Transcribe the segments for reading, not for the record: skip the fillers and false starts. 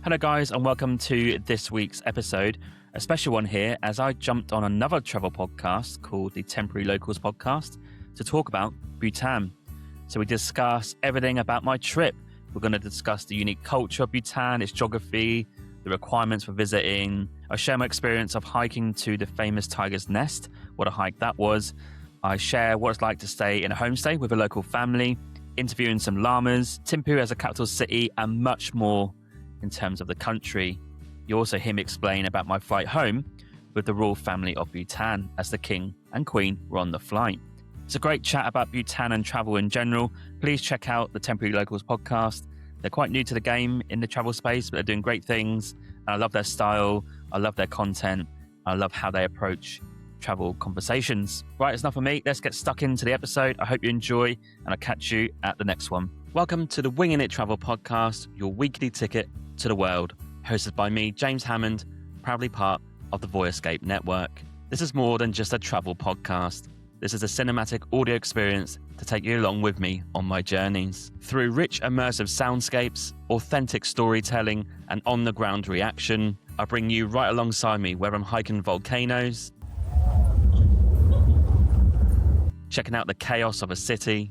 Hello guys and welcome to this week's episode, a special one here as I jumped on another travel podcast called the Temporary Locals Podcast to talk about Bhutan. So we discuss everything about my trip. We're going to discuss the unique culture of Bhutan, its geography, the requirements for visiting. I share my experience of hiking to the famous Tiger's Nest, what a hike that was. I share what it's like to stay in a homestay with a local family, interviewing some llamas, Thimphu as a capital city, and much more in terms of the country. You also hear me explain about my flight home with the royal family of Bhutan as the king and queen were on the flight. It's a great chat about Bhutan and travel in general. Please check out the Temporary Locals podcast. They're quite new to the game in the travel space, but they're doing great things. And I love their style. I love their content. I love how they approach travel conversations. Right, it's enough for me. Let's get stuck into the episode. I hope you enjoy, and I'll catch you at the next one. Welcome to the Winging It Travel Podcast, your weekly ticket to the world, hosted by me, James Hammond, proudly part of the Voyescape Network. This is more than just a travel podcast. This is a cinematic audio experience to take you along with me on my journeys. Through rich, immersive soundscapes, authentic storytelling, and on-the-ground reaction, I bring you right alongside me where I'm hiking volcanoes, checking out the chaos of a city,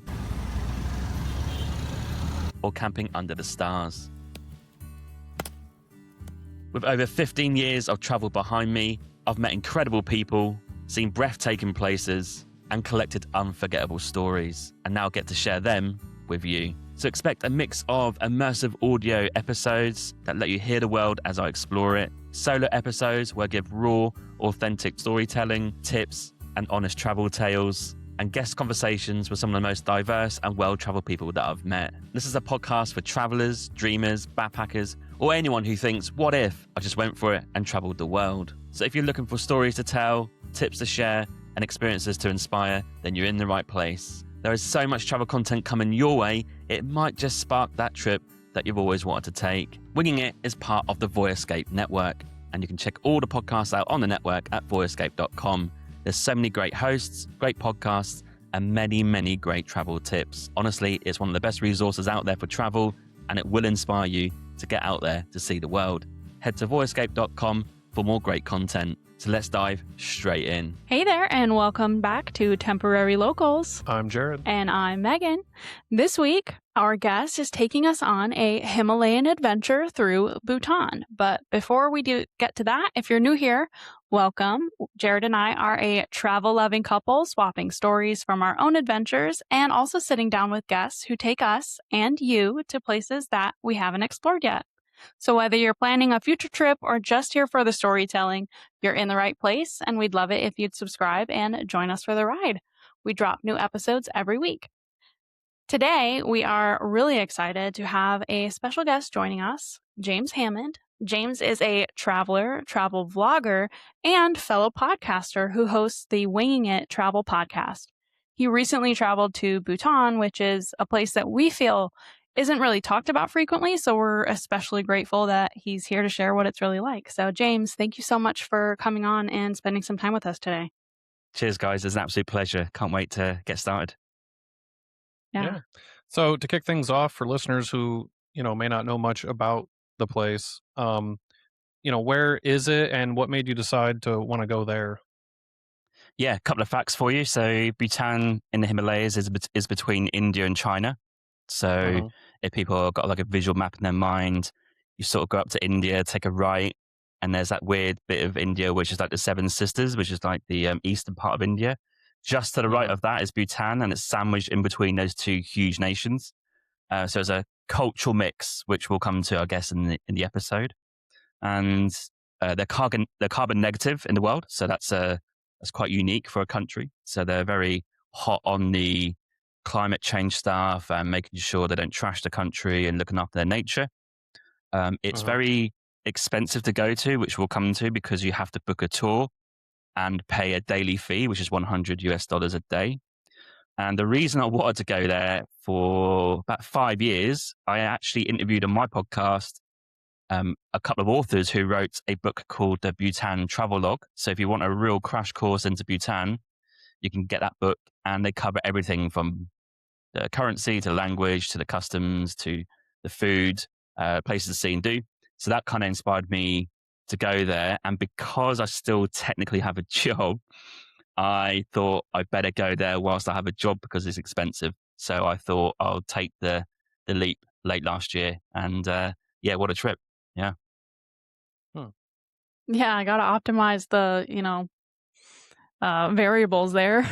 or camping under the stars. With over 15 years of travel behind me, I've met incredible people, seen breathtaking places, and collected unforgettable stories, and now get to share them with you. So expect a mix of immersive audio episodes that let you hear the world as I explore it, solo episodes where I give raw, authentic storytelling, tips, and honest travel tales, and guest conversations with some of the most diverse and well-traveled people that I've met. This is a podcast for travelers, dreamers, backpackers, or anyone who thinks, what if I just went for it and traveled the world? So if you're looking for stories to tell, tips to share, and experiences to inspire, then you're in the right place. There is so much travel content coming your way, it might just spark that trip that you've always wanted to take. Winging It is part of the Voyescape Network, and you can check all the podcasts out on the network at voyescape.com. There's so many great hosts, great podcasts, and many, many great travel tips. Honestly, it's one of the best resources out there for travel, and it will inspire you to get out there to see the world. Head to voyescape.com for more great content. So let's dive straight in. Hey there, and welcome back to Temporary Locals. I'm Jared. And I'm Megan. This week, our guest is taking us on a Himalayan adventure through Bhutan. But before we get to that, if you're new here, welcome. Jared and I are a travel-loving couple, swapping stories from our own adventures and also sitting down with guests who take us and you to places that we haven't explored yet. So whether you're planning a future trip or just here for the storytelling, you're in the right place, and we'd love it if you'd subscribe and join us for the ride. We drop new episodes every week. Today, we are really excited to have a special guest joining us, James Hammond. James is a traveler, travel vlogger, and fellow podcaster who hosts the Winging It Travel Podcast. He recently traveled to Bhutan, which is a place that we feel isn't really talked about frequently, so we're especially grateful that he's here to share what it's really like. So, James, thank you so much for coming on and spending some time with us today. Cheers, guys. It's an absolute pleasure. Can't wait to get started. Yeah. So to kick things off for listeners who, may not know much about the place, where is it and what made you decide to want to go there? Yeah, a couple of facts for you. So Bhutan in the Himalayas is between India and China. So if people have got like a visual map in their mind, you sort of go up to India, take a right, and there's that weird bit of India, which is like the Seven Sisters, which is like the eastern part of India. Just to the right of that is Bhutan, and it's sandwiched in between those two huge nations. So it's a cultural mix, which we'll come to, I guess, in the episode. And they're carbon negative in the world, so that's quite unique for a country. So they're very hot on the climate change stuff and making sure they don't trash the country and looking after their nature. It's very expensive to go to, which we'll come to because you have to book a tour and pay a daily fee, which is $100 a day. And the reason I wanted to go there for about 5 years, I actually interviewed on my podcast a couple of authors who wrote a book called the Bhutan Travelogue. So if you want a real crash course into Bhutan, you can get that book, and they cover everything from the currency to the language to the customs to the food, places to see and do. So that kind of inspired me to go there. And because I still technically have a job, I thought I better go there whilst I have a job because it's expensive. So I thought I'll take the leap late last year. And yeah, what a trip. Yeah. Yeah, I gotta optimize the, variables there.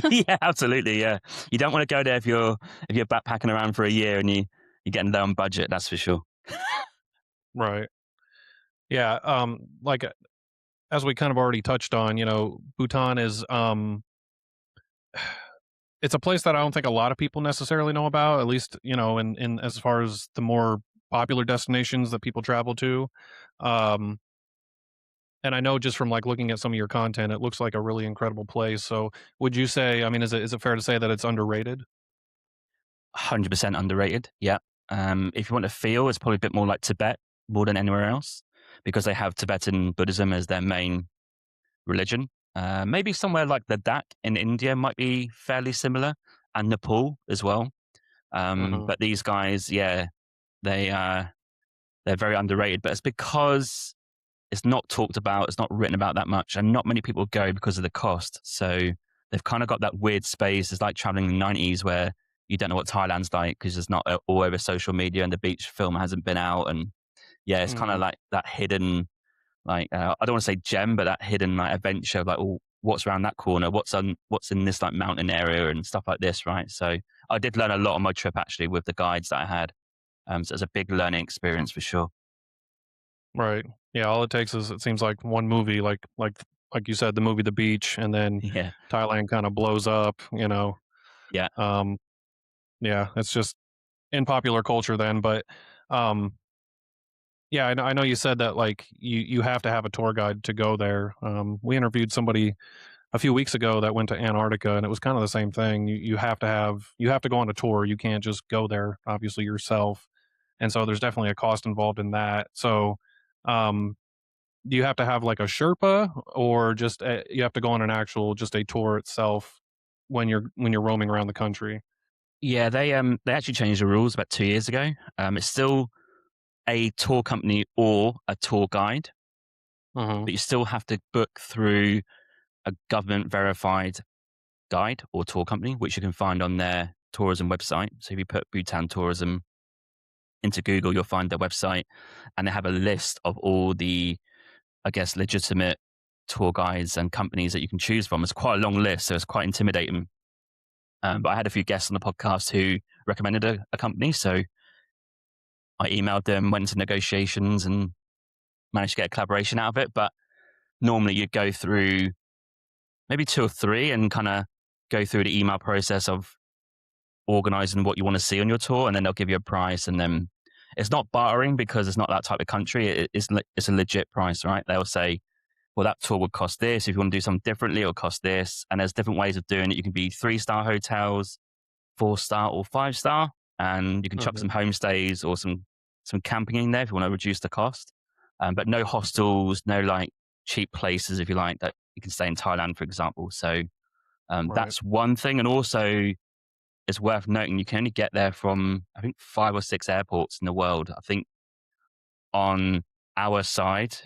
Yeah, absolutely. Yeah. You don't want to go there if you're backpacking around for a year and you're getting low on budget, that's for sure. Right. Yeah. Like as we kind of already touched on, Bhutan is it's a place that I don't think a lot of people necessarily know about, at least, in as far as the more popular destinations that people travel to. Um and I know just from like looking at some of your content, it looks like a really incredible place. So would you say, I mean, is it fair to say that it's underrated? 100% underrated. Yeah. If you want to feel, it's probably a bit more like Tibet more than anywhere else because they have Tibetan Buddhism as their main religion. Maybe somewhere like Ladakh in India might be fairly similar, and Nepal as well. Hmm. But these guys, yeah, they they're very underrated. But it's because it's not talked about, it's not written about that much, and not many people go because of the cost. So they've kind of got that weird space. It's like traveling in the 90s where you don't know what Thailand's like because it's not all over social media and the beach film hasn't been out. And yeah, it's kind of Hmm. like that hidden, like I don't want to say gem, but that hidden like adventure of like, oh, what's around that corner? What's in this like mountain area and stuff like this, right? So I did learn a lot on my trip actually with the guides that I had. So it's a big learning experience for sure. Right. Yeah. All it takes is, it seems like one movie, like you said, the movie The Beach, and then Yeah, Thailand kind of blows up. yeah, Um, yeah, it's just in popular culture then. But um, yeah, I know you said that like you have to have a tour guide to go there. We interviewed somebody a few weeks ago that went to Antarctica, and it was kind of the same thing. You have to go on a tour. You can't just go there, obviously, yourself. And so there's definitely a cost involved in that. So, um, do you have to have like a Sherpa, or just you have to go on an actual, just a tour itself when you're roaming around the country? yeah. They actually changed the rules about 2 years ago. It's still a tour company or a tour guide, Hmm. but you still have to book through a government verified guide or tour company, which you can find on their tourism website. So if you put Bhutan Tourism into Google, you'll find their website, and they have a list of all the, I guess, legitimate tour guides and companies that you can choose from. It's quite a long list, so it's quite intimidating. But I had a few guests on the podcast who recommended a company, so I emailed them, went into negotiations, and managed to get a collaboration out of it. But normally you go through maybe two or three and kind of go through the email process of organizing what you want to see on your tour, and then they'll give you a price. And then it's not bartering because it's not that type of country. It's a legit price, right? They'll say, well, that tour would cost this. If you want to do something differently, it'll cost this. And there's different ways of doing it. You can be 3-star hotels, 4-star or 5-star, and you can chuck Hmm. some homestays or some camping in there if you want to reduce the cost. But no hostels, no like cheap places if you like that you can stay in Thailand, for example. So Right. that's one thing. And also, it's worth noting you can only get there from I think 5 or 6 airports in the world. I think on our side,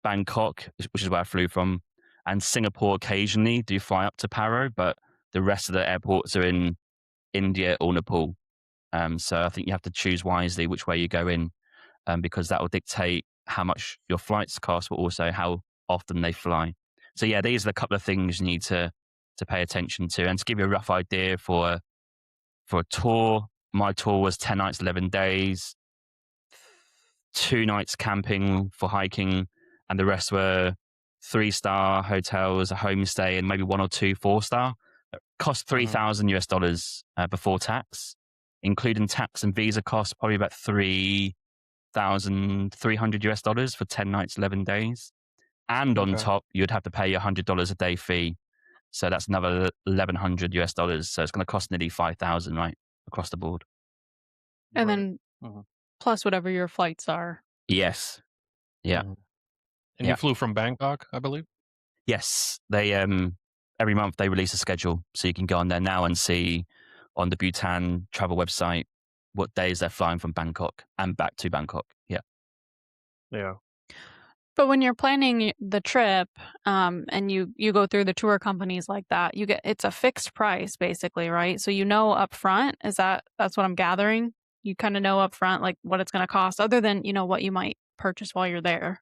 Bangkok, which is where I flew from, and Singapore occasionally do fly up to Paro, but the rest of the airports are in India or Nepal. So I think you have to choose wisely which way you go in, because that will dictate how much your flights cost, but also how often they fly. So yeah, these are a couple of things you need to pay attention to. And to give you a rough idea for a tour, my tour was 10 nights, 11 days, 2 nights camping for hiking, and the rest were 3-star hotels, a homestay, and maybe 1 or 2 4-star. It cost Hmm. $3,000 before tax, including tax and visa costs, probably about $3,300 for 10 nights, 11 days. And on Okay. top, you'd have to pay $100 a day fee. So that's another $1,100. So it's going to cost nearly 5,000, right, across the board. And Right. then Hmm. plus whatever your flights are. Yes. Yeah. Hmm. And you Yeah. flew from Bangkok, I believe. Yes. They every month they release a schedule, so you can go on there now and see on the Bhutan travel website what days they're flying from Bangkok and back to Bangkok. Yeah. Yeah. But when you're planning the trip, and you go through the tour companies like that, it's a fixed price basically, right? So you know up front, that's what I'm gathering? You kind of know up front like what it's going to cost other than, what you might purchase while you're there.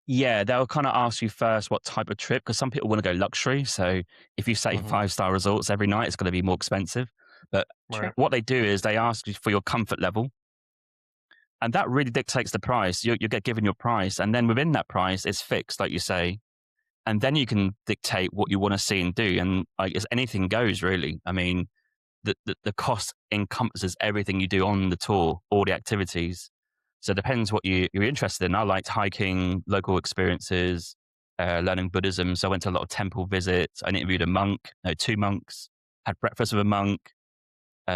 Yeah, they'll kind of ask you first what type of trip, because some people want to go luxury. So if you say Hmm. 5-star resorts every night, it's going to be more expensive. But True. Right. what they do is they ask you for your comfort level, and that really dictates the price. You get given your price, and then within that price, it's fixed, like you say, and then you can dictate what you want to see and do. And like anything goes, really. I mean, the cost encompasses everything you do on the tour, all the activities. So it depends what you're interested in. I liked hiking, local experiences, learning Buddhism. So I went to a lot of temple visits. I interviewed a monk, no, 2 monks, had breakfast with a monk,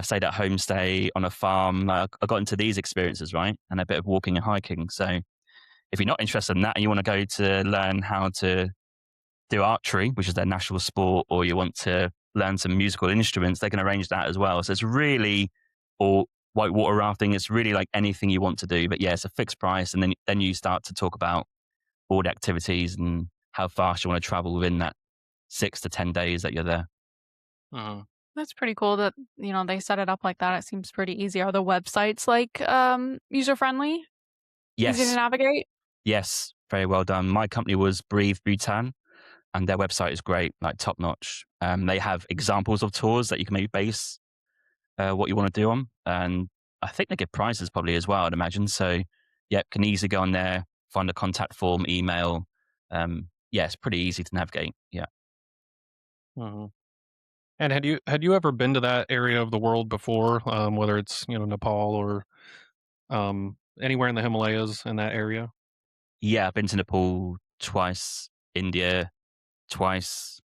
stayed at homestay on a farm. Like, I got into these experiences, right? And a bit of walking and hiking. So if you're not interested in that and you want to go to learn how to do archery, which is their national sport, or you want to learn some musical instruments, they can arrange that as well. So it's really, or whitewater rafting, it's really like anything you want to do. But yeah, it's a fixed price. And then you start to talk about all the activities and how fast you want to travel within that 6 to 10 days that you're there. Hmm. That's pretty cool that, they set it up like that. It seems pretty easy. Are the websites like user friendly? Easy to Yes, navigate? yes, very well done. My company was Breathe Bhutan, and their website is great, like top notch. They have examples of tours that you can maybe base what you want to do on. And I think they give prizes probably as well, I'd imagine. So, yeah, can easily go on there, find a contact form, email. Yeah, it's pretty easy to navigate. Yeah. Hmm. And had you ever been to that area of the world before? Whether it's Nepal or anywhere in the Himalayas in that area? Yeah, I've been to Nepal twice, India twice,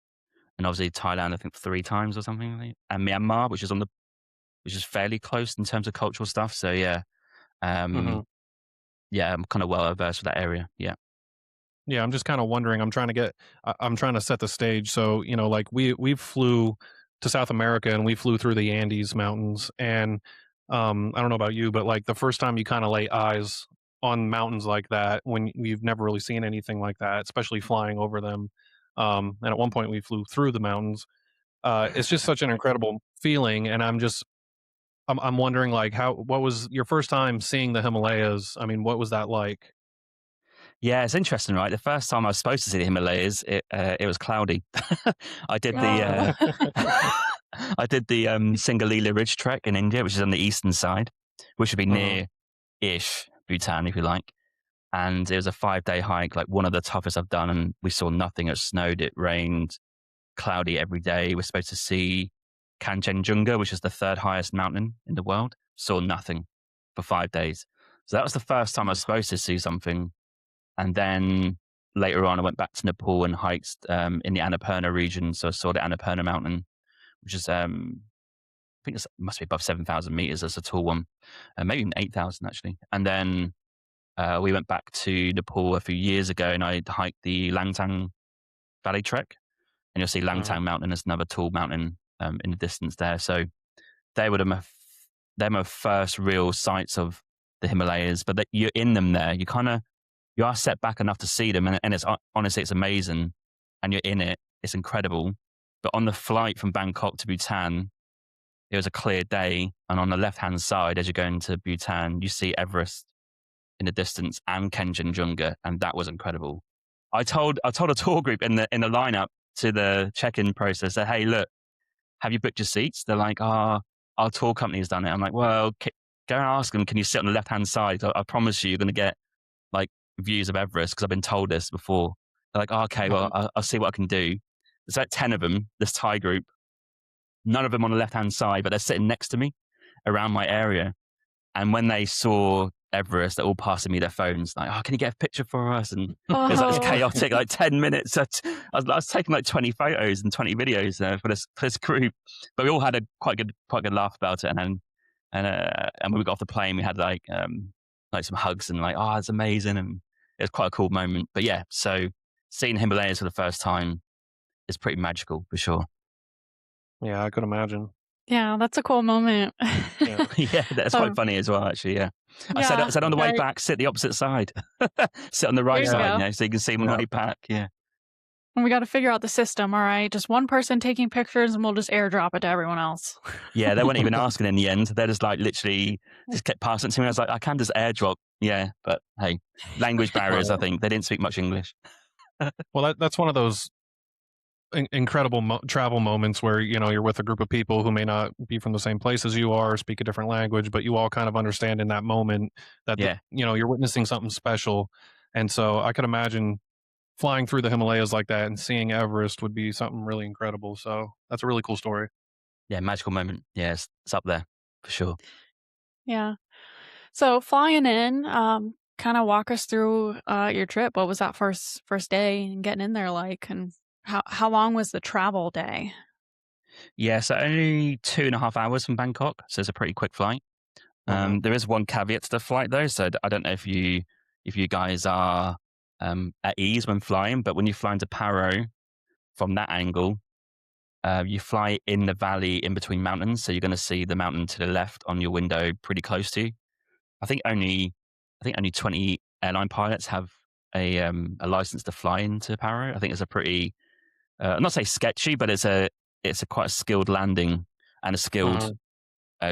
and obviously Thailand, I think 3 times or something. And Myanmar, which is fairly close in terms of cultural stuff. So yeah, Hmm. um, yeah, I'm kind of well versed with that area. Yeah. Yeah, I'm just kind of wondering. I'm trying to set the stage. So like we flew to South America and we flew through the Andes Mountains, and I don't know about you, but like the first time you kind of lay eyes on mountains like that, when you've never really seen anything like that, especially flying over them. And at one point we flew through the mountains. It's just such an incredible feeling, and I'm wondering like what was your first time seeing the Himalayas? I mean, what was that like? Yeah, it's interesting, right? The first time I was supposed to see the Himalayas, it was cloudy. I did the Oh. I did the Singalila Ridge Trek in India, which is on the eastern side, which would be Mhm. near-ish Bhutan, if you like. And it was a 5-day hike, like one of the toughest I've done. And we saw nothing. It snowed, it rained, cloudy every day. We're supposed to see Kanchenjunga, which is the third highest mountain in the world. Saw nothing for 5 days. So that was the first time I was supposed to see something. And then later on, I went back to Nepal and hiked in the Annapurna region. So I saw the Annapurna mountain, which is, I think it must be above 7,000 meters. That's a tall one, maybe even 8,000 actually. And then we went back to Nepal a few years ago and I hiked the Langtang Valley Trek. And you'll see Mhm. Langtang Mountain as another tall mountain in the distance there. So they were they're my first real sights of the Himalayas, but that you're in them there. You are set back enough to see them, and it's honestly, it's amazing, and you're in it. It's incredible. But on the flight from Bangkok to Bhutan, it was a clear day, and on the left-hand side, as you're going to Bhutan, you see Everest in the distance and Kanchenjunga, and that was incredible. I told a tour group in the lineup to the check-in process that, hey, look, have you booked your seats? They're like, our tour company has done it. I'm like, well, go and ask them, can you sit on the left-hand side? I promise you're going to get like views of Everest because I've been told this before. They're like, oh, okay, well, Mhm. I'll see what I can do. There's like 10 of them, this Thai group, none of them on the left hand side, but they're sitting next to me around my area. And when they saw Everest, they're all passing me their phones, like, oh, can you get a picture for us? And it was like this Oh. chaotic, like 10 minutes. I was taking like 20 photos and 20 videos for this group, but we all had a quite good laugh about it. And then, and when we got off the plane, we had like some hugs and like, oh, it's amazing. And it was quite a cool moment. But yeah, so seeing Himalayas for the first time is pretty magical for sure. Yeah, I could imagine. Yeah, that's a cool moment. Yeah. Yeah, that's quite Um, funny as well, actually. Yeah. I said on the way right. back, sit the opposite side. Sit on the right There you side, go. so you can see them on the way back. Yeah. And we got to figure out the system, all right? Just one person taking pictures and we'll just airdrop it to everyone else. Yeah, they weren't even asking in the end. They're just like literally just kept passing it to me. I was like, I can just airdrop. Yeah, but hey, language barriers, I think. They didn't speak much English. Well, that's one of those incredible travel moments where you're with a group of people who may not be from the same place as you are, speak a different language, but you all kind of understand in that moment that Yeah. you're witnessing something special. And so I could imagine flying through the Himalayas like that and seeing Everest would be something really incredible. So that's a really cool story. Yeah, magical moment. Yeah, it's up there for sure. Yeah. So flying in, kind of walk us through your trip. What was that first day and getting in there like, and how long was the travel day? Yeah, so only 2.5 hours from Bangkok, so it's a pretty quick flight. There is one caveat to the flight though, so I don't know if you guys are at ease when flying, but when you fly into Paro from that angle, you fly in the valley in between mountains, so you're going to see the mountain to the left on your window, pretty close to you. I think only 20 airline pilots have a license to fly into Paro. I think it's a pretty I'm not say sketchy, but it's a quite a skilled landing and a skilled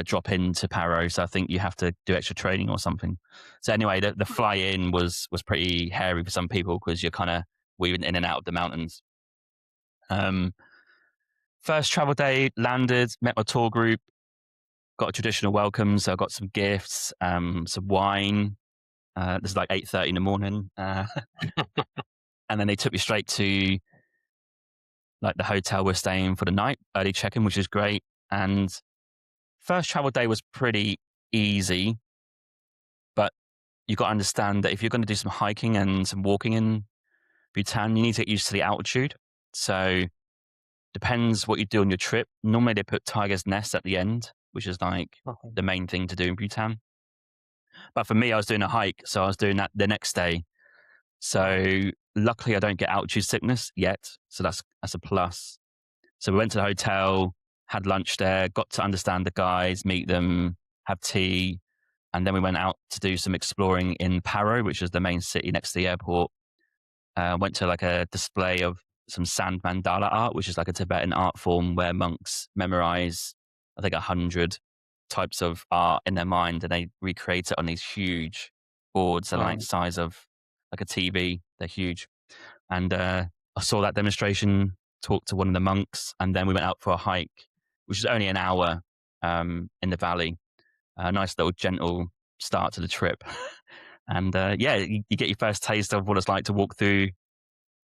drop into Paro. So I think you have to do extra training or something. So anyway, the fly in was pretty hairy for some people because you're kind of weaving in and out of the mountains. First travel day, landed, met my tour group, got a traditional welcome. So I got some gifts, some wine. This is like 8:30 in the morning. And then they took me straight to like the hotel we're staying for the night, early check-in, which is great. And first travel day was pretty easy, but you got to understand that if you're going to do some hiking and some walking in Bhutan, you need to get used to the altitude. So depends what you do on your trip. Normally they put tiger's nest at the end, which is like the main thing to do in Bhutan. But for me, I was doing a hike, so I was doing that the next day. So luckily I don't get altitude sickness yet. So that's a plus. So we went to the hotel, had lunch there, got to understand the guys, meet them, have tea. And then we went out to do some exploring in Paro, which is the main city next to the airport. Went to like a display of some sand mandala art, which is like a Tibetan art form where monks memorize, I think, 100 types of art in their mind, and they recreate it on these huge boards. They're like size of like a TV. They're huge. And I saw that demonstration, talked to one of the monks, and then we went out for a hike, which is only an hour in the valley. A nice little gentle start to the trip. And you get your first taste of what it's like to walk through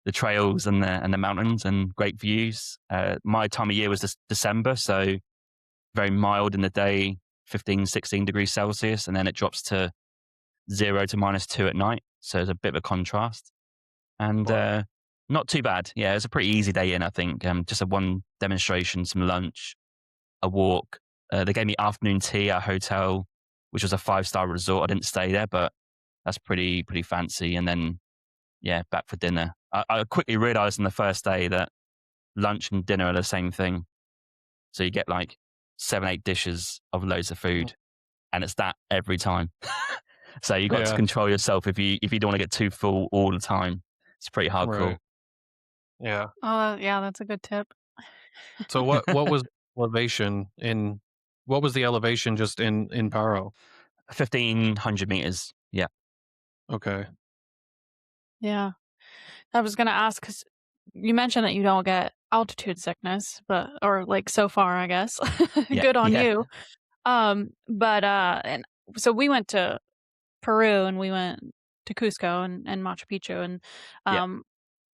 the trails and the mountains and great views. My time of year was this December, so very mild in the day, 15, 16 degrees Celsius, and then it drops to 0 to -2 at night. So there's a bit of a contrast. And not too bad. Yeah, it was a pretty easy day in, I think. Just a one demonstration, some lunch, a walk. They gave me afternoon tea at a hotel, which was a 5-star resort. I didn't stay there, but that's pretty fancy. And then, back for dinner. I quickly realized on the first day that lunch and dinner are the same thing. So you get like 7, 8 dishes of loads of food, and it's that every time. So you got to control yourself if you don't want to get too full all the time. It's pretty hardcore. Right. Yeah. Oh, yeah, that's a good tip. So what was elevation in? What was the elevation just in Paro? 1,500 meters. Yeah. Okay. Yeah. I was going to ask because you mentioned that you don't get altitude sickness, or like so far, I guess. Good on you. And so we went to Peru and we went to Cusco and Machu Picchu. And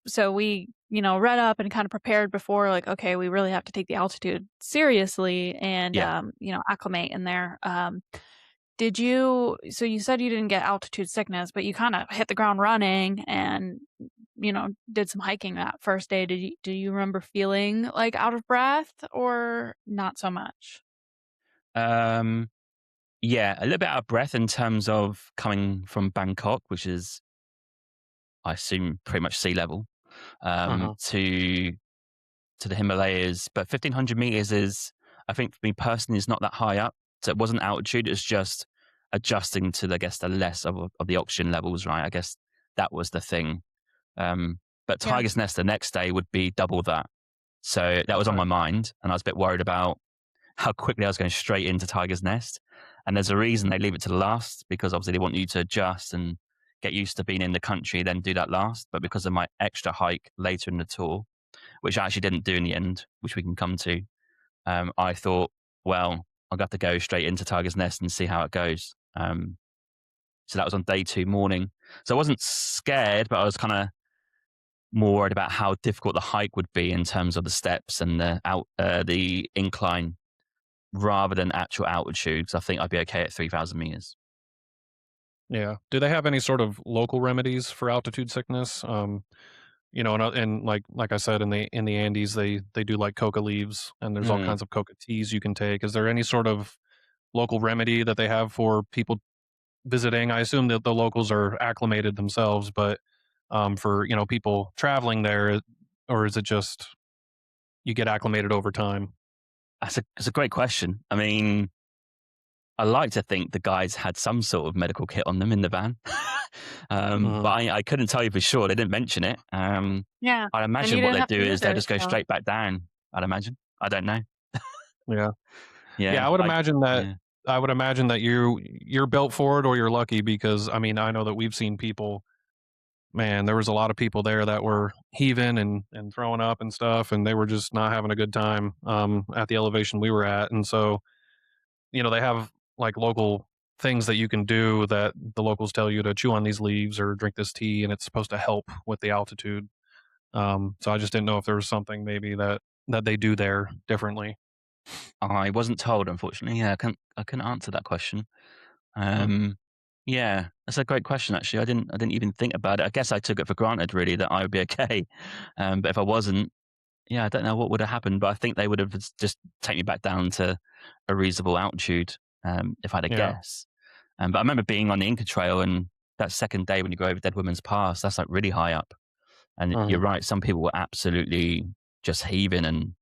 so we, read up and kind of prepared before, like, okay, we really have to take the altitude seriously and, acclimate in there. So you said you didn't get altitude sickness, but you kind of hit the ground running and, did some hiking that first day. Do you remember feeling like out of breath or not so much? Yeah, a little bit out of breath in terms of coming from Bangkok, which is, I assume, pretty much sea level, to the Himalayas. But 1,500 meters is, I think for me personally, is not that high up. So it wasn't altitude. It's just adjusting to, I guess, the less of the oxygen levels, right? I guess that was the thing. But Tiger's Nest the next day would be double that. So that was on my mind, and I was a bit worried about how quickly I was going straight into Tiger's Nest. And there's a reason they leave it to the last, because obviously they want you to adjust and get used to being in the country, then do that last. But because of my extra hike later in the tour, which I actually didn't do in the end, which we can come to, I thought, well, I'll have to go straight into Tiger's Nest and see how it goes. So that was on day 2 morning. So I wasn't scared, but I was kind of more worried about how difficult the hike would be in terms of the steps and the incline, rather than actual altitude. Because I think I'd be okay at 3,000 meters. Yeah. Do they have any sort of local remedies for altitude sickness? And like I said, in the Andes, they do like coca leaves, and there's all kinds of coca teas you can take. Is there any sort of local remedy that they have for people visiting? I assume that the locals are acclimated themselves, but for people traveling there, or is it just you get acclimated over time? That's a great question. I mean, I like to think the guys had some sort of medical kit on them in the van. But I couldn't tell you for sure. They didn't mention it. Yeah. I'd imagine what they do is they just go straight back down. I'd imagine. I don't know. Yeah. Yeah. I would imagine that. I would imagine that you're built for it, or you're lucky, because I mean, I know that we've seen people. Man, there was a lot of people there that were heaving and throwing up and stuff, and they were just not having a good time at the elevation we were at. And so, they have like local things that you can do, that the locals tell you to chew on these leaves or drink this tea, and it's supposed to help with the altitude. So I just didn't know if there was something maybe that they do there differently. I wasn't told, unfortunately. Yeah, I couldn't answer that question. Yeah, that's a great question. Actually, I didn't even think about it. I guess I took it for granted, really, that I would be okay. But if I wasn't, yeah, I don't know what would have happened. But I think they would have just taken me back down to a reasonable altitude, if I had a guess. But I remember being on the Inca Trail, and that second day when you go over Dead Women's Pass, that's like really high up. And you're right, some people were absolutely just heaving and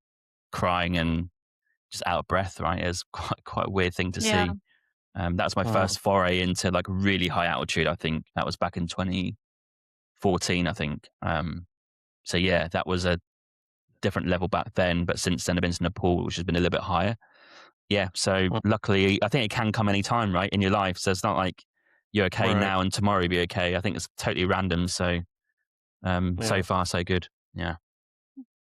crying and just out of breath, right? It was quite a weird thing to see. That was my first foray into like really high altitude. I think that was back in 2014, I think. So yeah, that was a different level back then. But since then, I've been to Nepal, which has been a little bit higher. Yeah, so luckily, I think it can come any time, right, in your life. So it's not like you're okay now and tomorrow you'll be okay. I think it's totally random. So so far, so good. Yeah.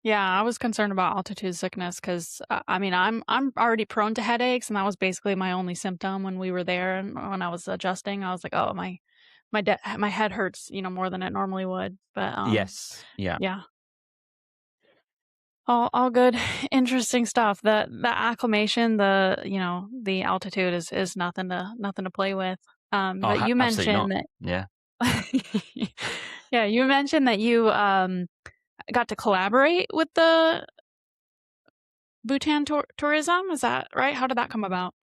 Yeah, I was concerned about altitude sickness because I mean I'm already prone to headaches, and that was basically my only symptom when we were there. And when I was adjusting, I was like, oh my head hurts, more than it normally would. But Yes. Yeah. yeah, all good, interesting stuff. The acclimation, the altitude is nothing to play with. But you mentioned that. Yeah. Yeah, you mentioned that you got to collaborate with the Bhutan Tourism. Is that right? How did that come about?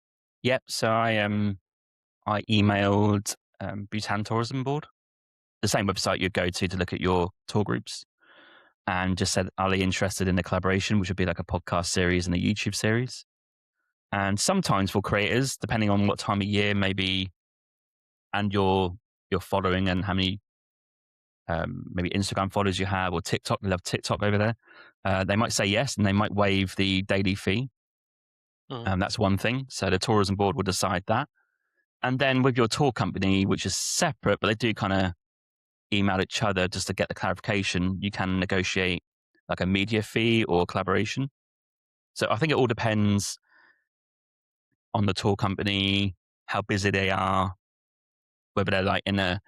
Yep. So I emailed Bhutan Tourism Board, the same website you'd go to look at your tour groups, and just said, are they interested in the collaboration, which would be like a podcast series and a YouTube series. And sometimes for creators, depending on what time of year maybe, and your following and how many maybe Instagram followers you have, or TikTok, they love TikTok over there. They might say yes, and they might waive the daily fee. That's one thing. So the tourism board will decide that. And then with your tour company, which is separate, but they do kind of email each other just to get the clarification, you can negotiate like a media fee or collaboration. So I think it all depends on the tour company, how busy they are, whether they're like in a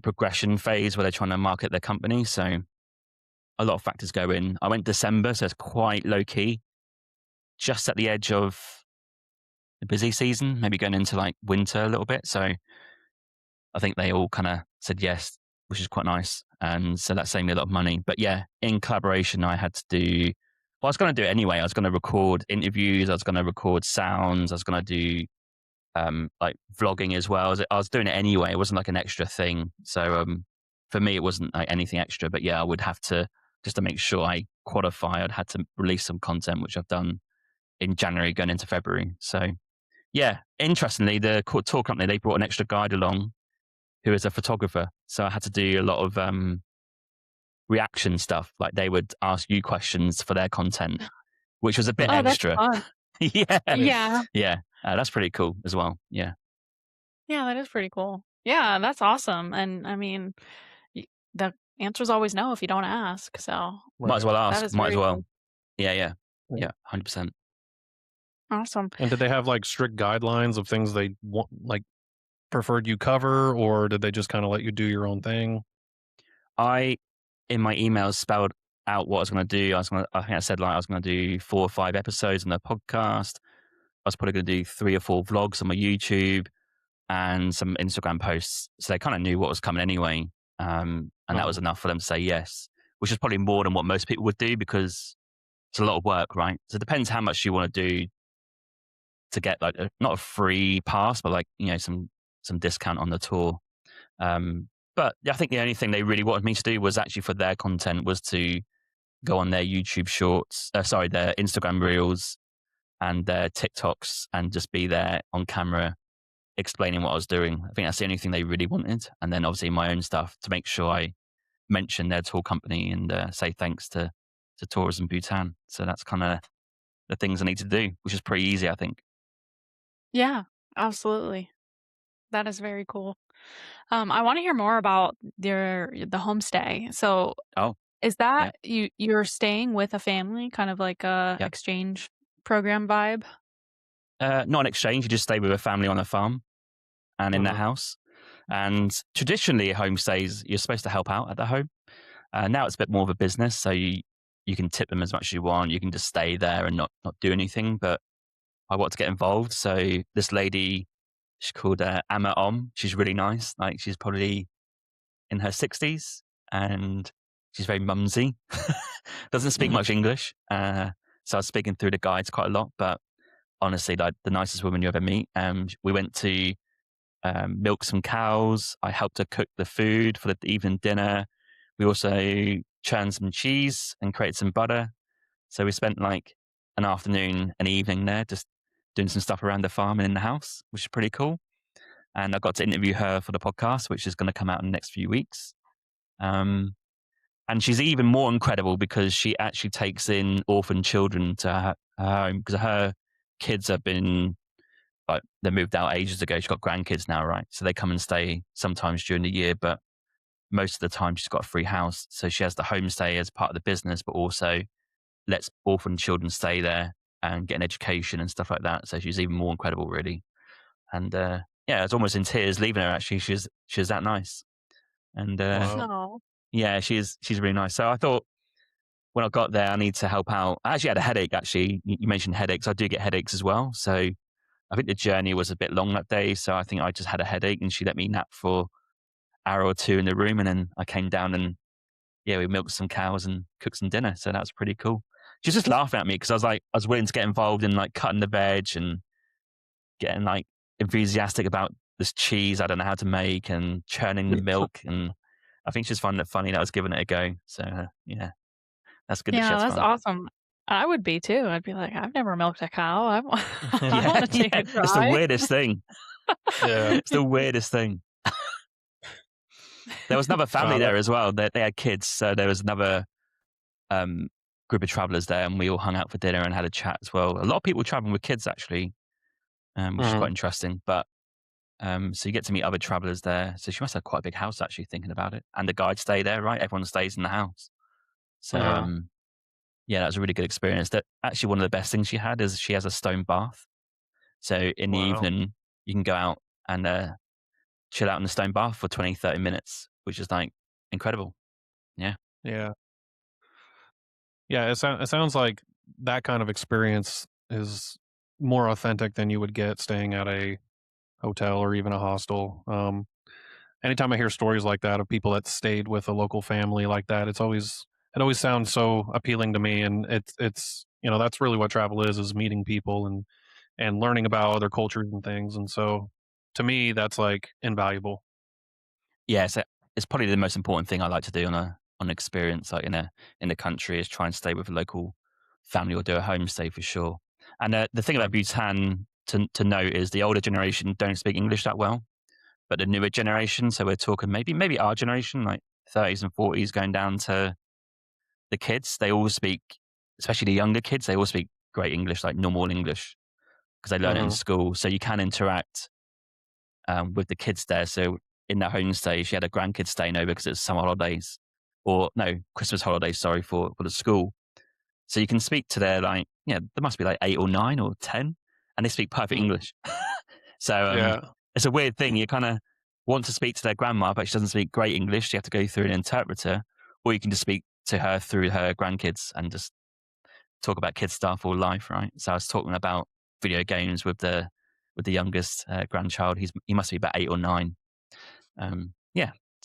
progression phase where they're trying to market their company. So a lot of factors go in. I went December, so it's quite low key, just at the edge of the busy season, maybe going into like winter a little bit. So I think they all kind of said yes, which is quite nice. And so that saved me a lot of money. But yeah, in collaboration, I had to do, well, I was going to do it anyway. I was going to record interviews. I was going to record sounds. I was going to do like vlogging as well. I was doing it anyway. It wasn't like an extra thing. So for me, it wasn't like anything extra. But yeah, I would have to, just to make sure I qualify, I'd had to release some content, which I've done in January going into February. So Yeah, interestingly, the tour company, they brought an extra guide along who is a photographer. So I had to do a lot of reaction stuff. Like they would ask you questions for their content, which was a bit Oh, that's extra. fun. Yeah. Yeah. Yeah. That's pretty cool as well. Yeah. Yeah, that is pretty cool. Yeah, that's awesome. And I mean, the answer's always no if you don't ask. So Might as Right. well that ask. is Might as very well. cool. Yeah. Yeah. Yeah. Yeah. 100%. Awesome. And did they have like strict guidelines of things they want, like preferred you cover, or did they just kind of let you do your own thing? I, in my emails, spelled out what I was going to do. I think I said like I was going to do 4 or 5 episodes on the podcast. I was probably going to do 3 or 4 vlogs on my YouTube and some Instagram posts. So they kind of knew what was coming anyway. And that was enough for them to say yes, which is probably more than what most people would do because it's a lot of work, right? So it depends how much you want to do to get like not a free pass, but like, some discount on the tour. But I think the only thing they really wanted me to do was actually for their content was to go on their YouTube shorts, their Instagram reels and their TikToks and just be there on camera explaining what I was doing. I think that's the only thing they really wanted. And then obviously my own stuff to make sure I mention their tour company and say thanks to Tourism Bhutan. So that's kind of the things I need to do, which is pretty easy, I think. Yeah, absolutely. That is very cool. I want to hear more about the homestay. So Oh, is yeah. that you're staying with a family, kind of like a Yeah. exchange program vibe? Not an exchange. You just stay with a family on a farm and in their house. And traditionally, homestays, you're supposed to help out at the home. Now it's a bit more of a business. So you can tip them as much as you want. You can just stay there and not do anything. But I want to get involved. So this lady, she's called Amma Om. She's really nice. Like she's probably in her 60s and she's very mumsy. Doesn't speak much English. So I was speaking through the guides quite a lot. But honestly, like the nicest woman you ever meet. We went to milk some cows. I helped her cook the food for the evening dinner. We also churned some cheese and created some butter. So we spent like an afternoon and evening there just doing some stuff around the farm and in the house, which is pretty cool. And I got to interview her for the podcast, which is going to come out in the next few weeks. And she's even more incredible because she actually takes in orphan children to her home because her kids have been like they moved out ages ago. She's got grandkids now, right? So they come and stay sometimes during the year, but most of the time she's got a free house. So she has the homestay as part of the business, but also lets orphan children stay there and get an education and stuff like that. So she's even more incredible, really. And I was almost in tears leaving her. Actually, she's that nice. And Wow. No. yeah, she's really nice. So I thought when I got there, I need to help out. I actually had a headache. Actually, you mentioned headaches. I do get headaches as well. So I think the journey was a bit long that day. So I think I just had a headache, and she let me nap for an hour or 2 in the room, and then I came down and we milked some cows and cooked some dinner. So that was pretty cool. She was just laughing at me because I was willing to get involved in like cutting the veg and getting like enthusiastic about this cheese I don't know how to make and churning the milk. And I think she's finding it funny that I was giving it a go. So that's good that she Yeah, has that's fun. awesome. I would be too. I'd be like, I've never milked a cow. I want to take a try. It's the weirdest thing. Yeah. It's the weirdest thing. There was another family there as well. They had kids. So there was another group of travelers there, and we all hung out for dinner and had a chat as well. A lot of people traveling with kids, actually, which is quite interesting. But so you get to meet other travelers there. So she must have quite a big house, actually, thinking about it. And the guides stay there, right? Everyone stays in the house. So, that was a really good experience. That actually one of the best things she had is she has a stone bath. So in the evening, you can go out and chill out in the stone bath for 20, 30 minutes, which is like incredible. Yeah. Yeah. Yeah. It sounds like that kind of experience is more authentic than you would get staying at a hotel or even a hostel. Anytime I hear stories like that of people that stayed with a local family like that, it always sounds so appealing to me. And it's that's really what travel is meeting people and learning about other cultures and things. And so to me, that's like invaluable. Yeah. So it's probably the most important thing I like to do on an experience like in the country is try and stay with a local family or do a homestay for sure. And the thing about Bhutan, to note is the older generation don't speak English that well, but the newer generation, so we're talking maybe our generation, like 30s and 40s, going down to the kids, they all speak, especially the younger kids, they all speak great English, like normal English, because they learn it in school. So you can interact with the kids there. So in that homestay, she had a grandkids staying over because it's summer holidays, or no, Christmas holidays, sorry, for the school. So you can speak to their, like, there must be like 8 or 9 or 10, and they speak perfect English. So it's a weird thing. You kind of want to speak to their grandma, but she doesn't speak great English. You have to go through an interpreter, or you can just speak to her through her grandkids and just talk about kid stuff or life, right? So I was talking about video games with the youngest grandchild. He must be about 8 or 9. So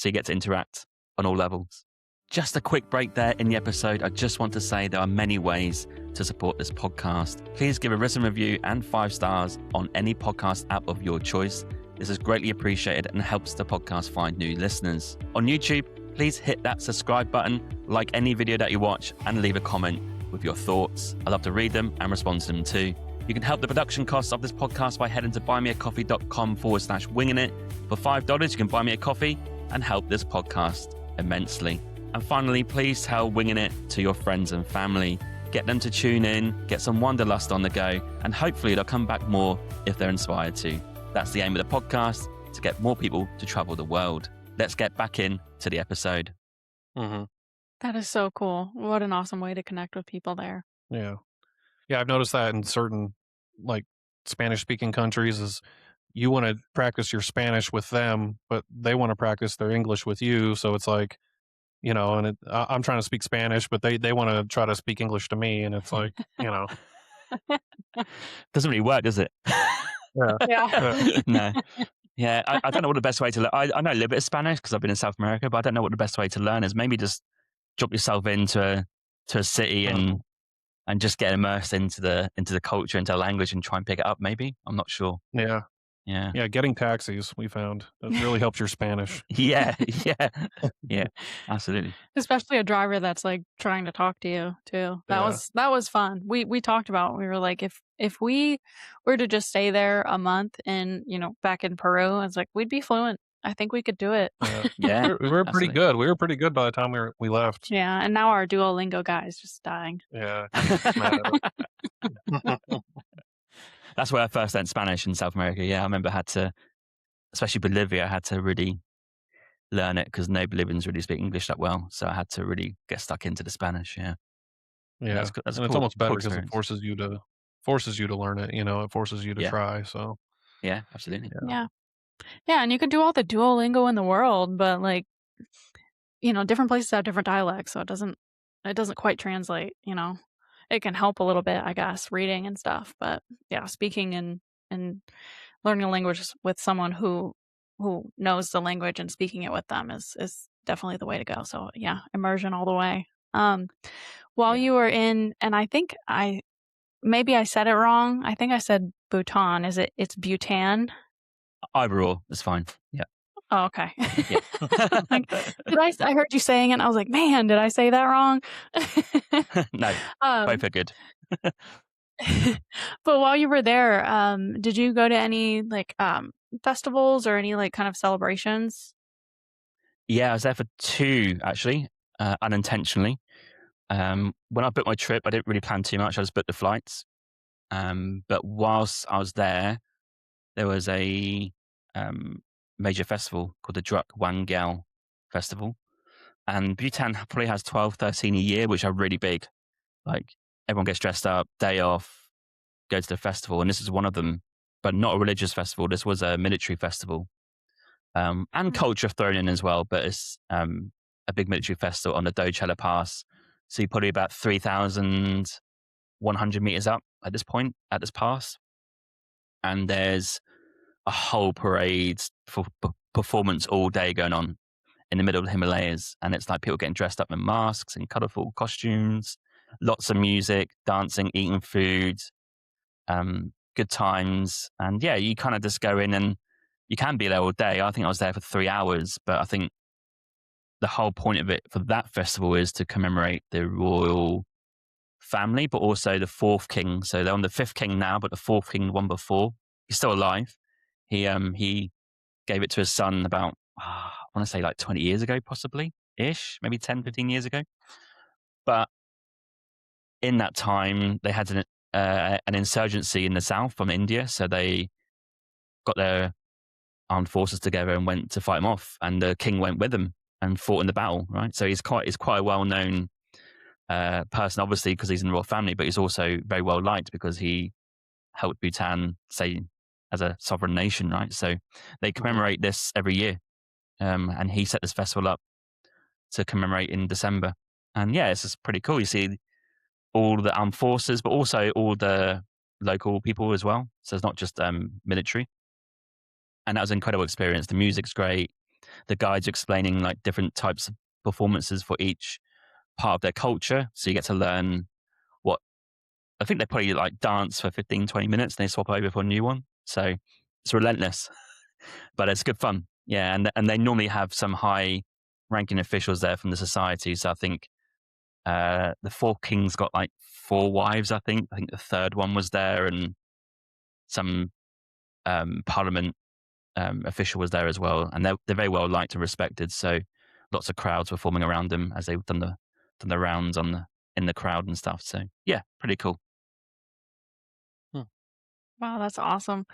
you get to interact on all levels. Just a quick break there in the episode. I just want to say there are many ways to support this podcast. Please give a written review and 5 stars on any podcast app of your choice. This is greatly appreciated and helps the podcast find new listeners. On YouTube, please hit that subscribe button, like any video that you watch, and leave a comment with your thoughts. I love to read them and respond to them too. You can help the production costs of this podcast by heading to buymeacoffee.com/winging it. For $5, you can buy me a coffee and help this podcast immensely. And finally, please tell Winging It to your friends and family. Get them to tune in, get some wanderlust on the go, and hopefully they'll come back more if they're inspired to. That's the aim of the podcast, to get more people to travel the world. Let's get back in to the episode. That is so cool. What an awesome way to connect with people there. Yeah. I've noticed that in certain, like, Spanish-speaking countries is you want to practice your Spanish with them, but they want to practice their English with you. So it's like, and I'm trying to speak Spanish, but they want to try to speak English to me. And it's like, Doesn't really work, does it? Yeah. No. Yeah, I don't know what the best way to learn. I know a little bit of Spanish because I've been in South America, but I don't know what the best way to learn is. Maybe just drop yourself into a city and just get immersed into the culture, into the language, and try and pick it up. Maybe, I'm not sure. Yeah. Getting taxis, we found, that really helps your Spanish. Yeah, absolutely. Especially a driver that's like trying to talk to you too. That was fun. We talked about, we were like, if we were to just stay there a month and back in Peru, it's like we'd be fluent. I think we could do it. Yeah, we were pretty good. We were pretty good by the time we left. Yeah, and now our Duolingo guy is just dying. Yeah. That's where I first learned Spanish in South America. Yeah, I remember especially Bolivia, I had to really learn it because no Bolivians really speak English that well. So I had to really get stuck into the Spanish. Yeah. That's and it's almost better because it forces you to learn it. It forces you to try. So yeah, absolutely. Yeah, and you could do all the Duolingo in the world, but like, different places have different dialects, so it doesn't quite translate. It can help a little bit, I guess, reading and stuff. But yeah, speaking and learning a language with someone who knows the language and speaking it with them is definitely the way to go. So yeah, immersion all the way. While you were in, and I think maybe I said it wrong. I think I said Bhutan. It's Bhutan? Either or, it's fine. Yeah. Oh, okay. Yeah. I heard you saying it and I was like, man, did I say that wrong? No, both are good. But while you were there, did you go to any like festivals or any like kind of celebrations? Yeah, I was there for 2 actually, unintentionally. When I booked my trip, I didn't really plan too much. I just booked the flights. But whilst I was there was a major festival called the Druk Wangyal Festival. And Bhutan probably has 12, 13 a year, which are really big. Like, everyone gets dressed up, day off, go to the festival. And this is one of them, but not a religious festival. This was a military festival. And culture thrown in as well, but it's a big military festival on the Dochela Pass. So you're probably about 3,100 meters up at this point, at this pass. And there's a whole parade for performance all day going on in the middle of the Himalayas. And it's like people getting dressed up in masks and colourful costumes, lots of music, dancing, eating food, good times. And yeah, you kind of just go in and you can be there all day. I think I was there for 3 hours, but I think the whole point of it for that festival is to commemorate the royal family, but also the fourth king. So they're on the fifth king now, but the fourth king, the one before, he's still alive. He gave it to his son about, I want to say like 20 years ago, possibly ish, maybe 10, 15 years ago. But in that time, they had an insurgency in the south from India. So they got their armed forces together and went to fight him off. And the king went with them and fought in the battle, right? So he's quite a well-known person, obviously, because he's in the royal family, but he's also very well liked because he helped Bhutan, say, as a sovereign nation, right? So they commemorate this every year. And he set this festival up to commemorate in December. And yeah, it's just pretty cool. You see all the armed forces, but also all the local people as well. So it's not just military. And that was an incredible experience. The music's great. The guides are explaining like different types of performances for each part of their culture. So you get to learn what, I think they probably like dance for 15, 20 minutes and they swap over for a new one. So it's relentless, but it's good fun. Yeah. And they normally have some high ranking officials there from the society. So I think the fourth king's got like 4 wives, I think. I think the third one was there and some parliament official was there as well. And they're very well liked and respected. So lots of crowds were forming around them as they've done the rounds in the crowd and stuff. So yeah, pretty cool. Wow, that's awesome.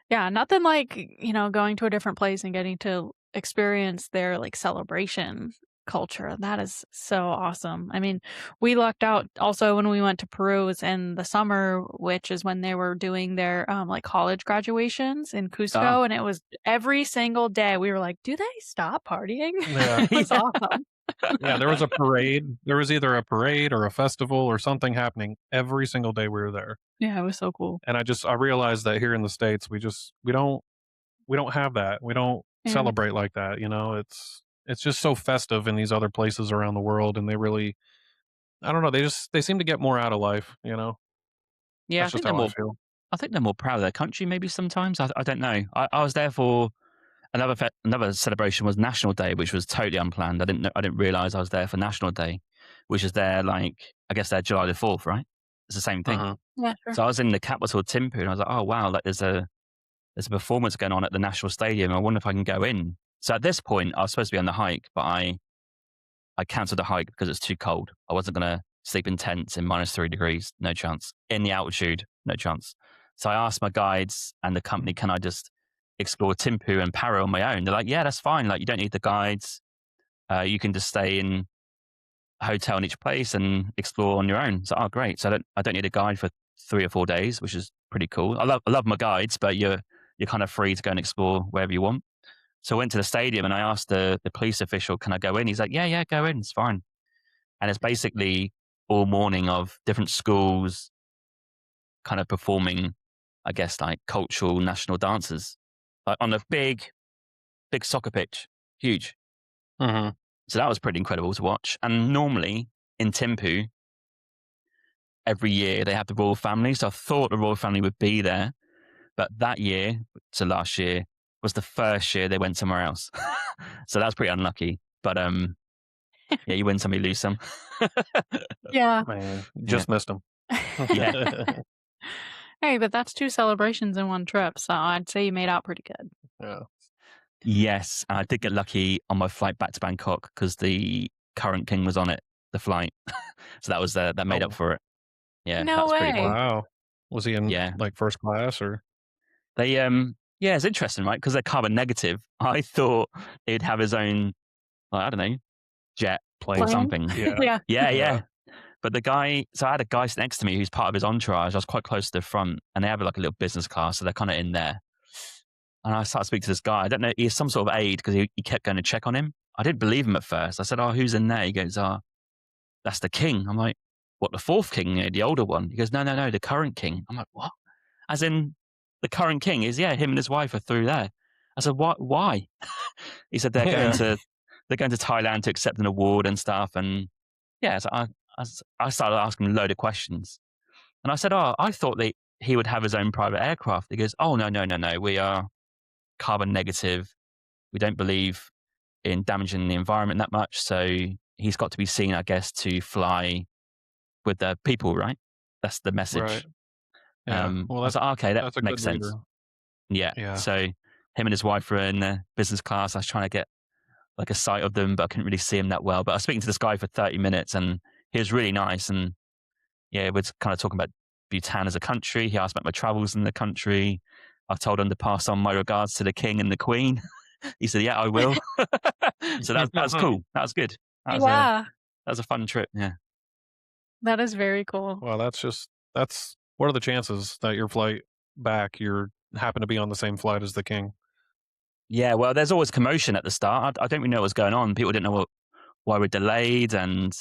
Yeah, nothing like, going to a different place and getting to experience their like celebration culture. That is so awesome. I mean, we lucked out also when we went to Peru. It was in the summer, which is when they were doing their like college graduations in Cusco, and it was every single day. We were like, do they stop partying? Yeah. It was awesome. Yeah, there was a parade. There was either a parade or a festival or something happening every single day we were there. Yeah, it was so cool. And I realized that here in the States we don't have that. We don't Yeah. celebrate like that, It's just so festive in these other places around the world, and they really, I don't know, they seem to get more out of life, Yeah, That's just how I feel. I think they're more proud of their country maybe sometimes. I don't know. I was there for another celebration was National Day, which was totally unplanned. I didn't realize I was there for National Day, which is there like, I guess they're July the 4th, right? It's the same thing. Yeah, sure. So I was in the capital, Thimphu, and I was like, oh wow, like there's a performance going on at the National Stadium. I wonder if I can go in. So at this point, I was supposed to be on the hike, but I cancelled the hike because it's too cold. I wasn't going to sleep in tents in -3 degrees. No chance. In the altitude, no chance. So I asked my guides and the company, can I just explore Thimphu and Paro on my own? They're like, yeah, that's fine. Like you don't need the guides. You can just stay in a hotel in each place and explore on your own. So, oh, great. So I don't need a guide for 3 or 4 days, which is pretty cool. I love my guides, but you're kind of free to go and explore wherever you want. So I went to the stadium and I asked the police official, can I go in? He's like, yeah, go in. It's fine. And it's basically all morning of different schools kind of performing, I guess, like cultural national dances on a big soccer pitch. Huge. Mm-hmm. So that was pretty incredible to watch. And normally in Thimphu, every year they have the royal family. So I thought the royal family would be there. But that year, so last year, was the first year they went somewhere else. So that was pretty unlucky. But yeah, you win some, you lose some. Yeah. Man, just missed them. Yeah. Hey, but that's 2 celebrations in one trip, so I'd say you made out pretty good. Yeah. Yes, I did get lucky on my flight back to Bangkok because the current king was on it, the flight. So that was that made up for it. Yeah, No that was pretty way. cool. Wow. Was he in Yeah. like first class or? They yeah, it's interesting, right? Because they're carbon negative. I thought he'd have his own, I don't know, jet plane or something. Yeah. Yeah. But the guy, so I had a guy sit next to me who's part of his entourage. I was quite close to the front, and they have like a little business class, so they're kind of in there. And I started to speak to this guy. I don't know, he's some sort of aide because he kept going to check on him. I didn't believe him at first. I said, oh, who's in there? He goes, that's the king. I'm like, what, the fourth king, the older one? He goes, no, the current king. I'm like, what? As in, the current king is, yeah, him and his wife are through there. I said, what? Why? He said they're going to Thailand to accept an award and stuff. And yeah, so I started asking a load of questions. And I said, oh, I thought that he would have his own private aircraft. He goes, oh, no. We are carbon negative. We don't believe in damaging the environment that much. So he's got to be seen, I guess, to fly with the people, right? That's the Right. message. Yeah. I Well, was like, okay, that that's a makes good sense. leader. Yeah. Yeah. So him and his wife were in business class. I was trying to get like a sight of them, but I couldn't really see him that well. But I was speaking to this guy for 30 minutes and he was really nice. And yeah, we're kind of talking about Bhutan as a country. He asked about my travels in the country. I told him to pass on my regards to the king and the queen. He said, yeah, I will. So that was cool. That was good. Yeah, That was a fun trip. Yeah. that is very cool. Well, that's what are the chances that your flight back you're happen to be on the same flight as the king? Yeah. Well, there's always commotion at the start. I don't really know what's going on. People didn't know why we're delayed and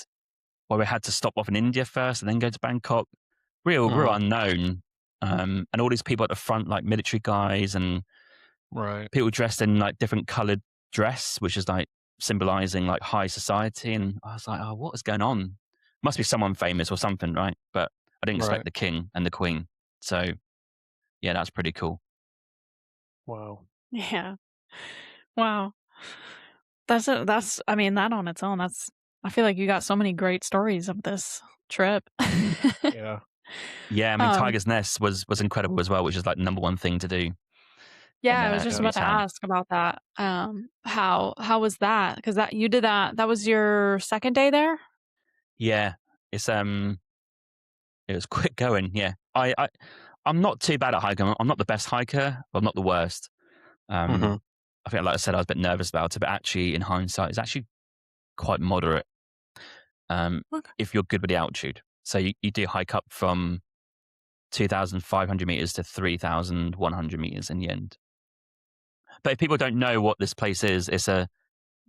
why we had to stop off in India first and then go to Bangkok. Real unknown. And all these people at the front, like military guys and Right. people dressed in like different colored dress, which is like symbolizing like high society. And I was like, oh, what is going on? Must be someone famous or something, right? But I didn't expect Right. the king and the queen. So yeah, that's pretty cool. Wow. Yeah. Wow. That's I mean, that on its own, I feel like you got so many great stories of this trip. Yeah. Yeah, I mean, Um, Tiger's Nest was incredible as well, which is like the number one thing to do yeah, in I was just about to Bhutan. ask about that. How was that? Because that you did that was your second day there? Yeah, it's it was quick going. Yeah, I'm not too bad at hiking. I'm not the best hiker, but I'm not the worst. Mhm. I think, like I said, I was a bit nervous about it, but actually, in hindsight, it's actually quite moderate Okay. if you're good with the altitude. So you do hike up from 2,500 meters to 3,100 meters in the end. But if people don't know what this place is, it's a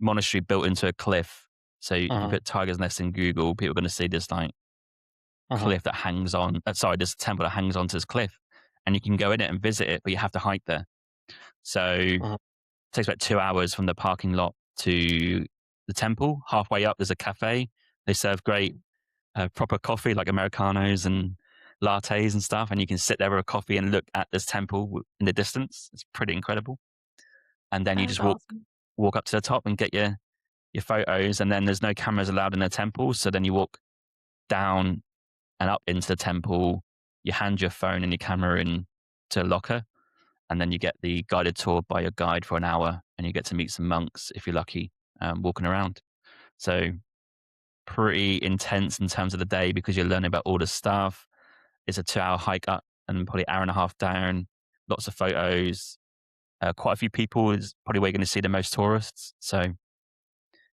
monastery built into a cliff. So you put Tiger's Nest in Google, people are going to see this like cliff that hangs on. This temple that hangs onto this cliff, and you can go in it and visit it, but you have to hike there. So it takes about 2 hours from the parking lot to the temple. Halfway up, there's a cafe. They serve great proper coffee, like Americanos and lattes and stuff, and you can sit there with a coffee and look at this temple in the distance. It's pretty incredible. And then you That is just awesome. walk up to the top and get your photos. And then there's no cameras allowed in the temple, so then you walk down and up into the temple. You hand your phone and your camera in to a locker, and then you get the guided tour by your guide for an hour, and you get to meet some monks if you're lucky, walking around. So pretty intense in terms of the day because you're learning about all the stuff. It's a 2 hour hike up and probably an hour and a half down. Lots of photos. Quite a few people is probably where you're going to see the most tourists. So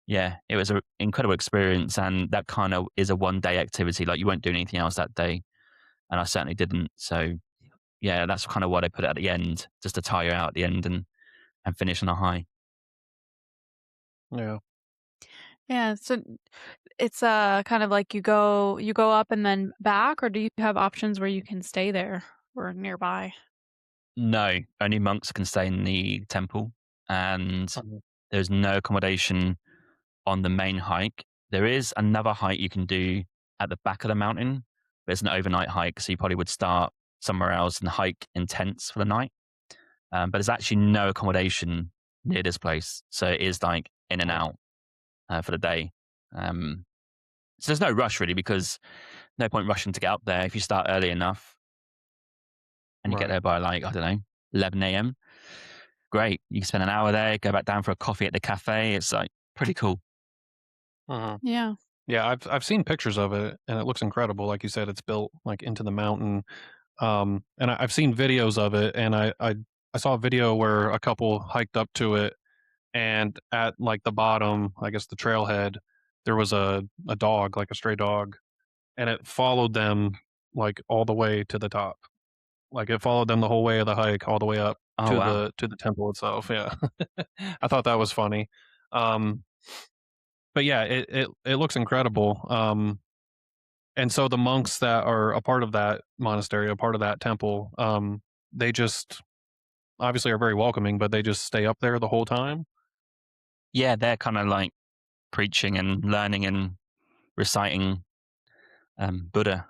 yeah, it was an incredible experience, and that kind of is a 1 day activity. Like you won't do anything else that day, and I certainly didn't. So yeah, that's kind of why they put it at the end, just to tire you out at the end and finish on a high. Yeah. Yeah, so it's kind of like you go up and then back, or do you have options where you can stay there or nearby? No, only monks can stay in the temple, and Mhm. there's no accommodation on the main hike. There is another hike you can do at the back of the mountain, but it's an overnight hike, so you probably would start somewhere else and hike in tents for the night. But there's actually no accommodation near this place, so it is like in and out for the day. So there's no rush really, because no point rushing to get up there. If you start early enough and you get Right. there by like, I don't know, 11 a.m., great. You can spend an hour there, go back down for a coffee at the cafe. It's like pretty cool. Mhm. Yeah. Yeah, I've seen pictures of it, and it looks incredible. Like you said, it's built like into the mountain. And I've seen videos of it, and I saw a video where a couple hiked up to it, and at like the bottom, I guess the trailhead, there was a dog, like a stray dog, and it followed them like all the way to the top. Like it followed them the whole way of the hike, all the way up Oh, wow. to the temple itself. Yeah, I thought that was funny. Um, but yeah, it looks incredible. And so the monks that are a part of that monastery, a part of that temple, they just obviously are very welcoming, but they just stay up there the whole time. Yeah, they're kind of like preaching and learning and reciting Buddha.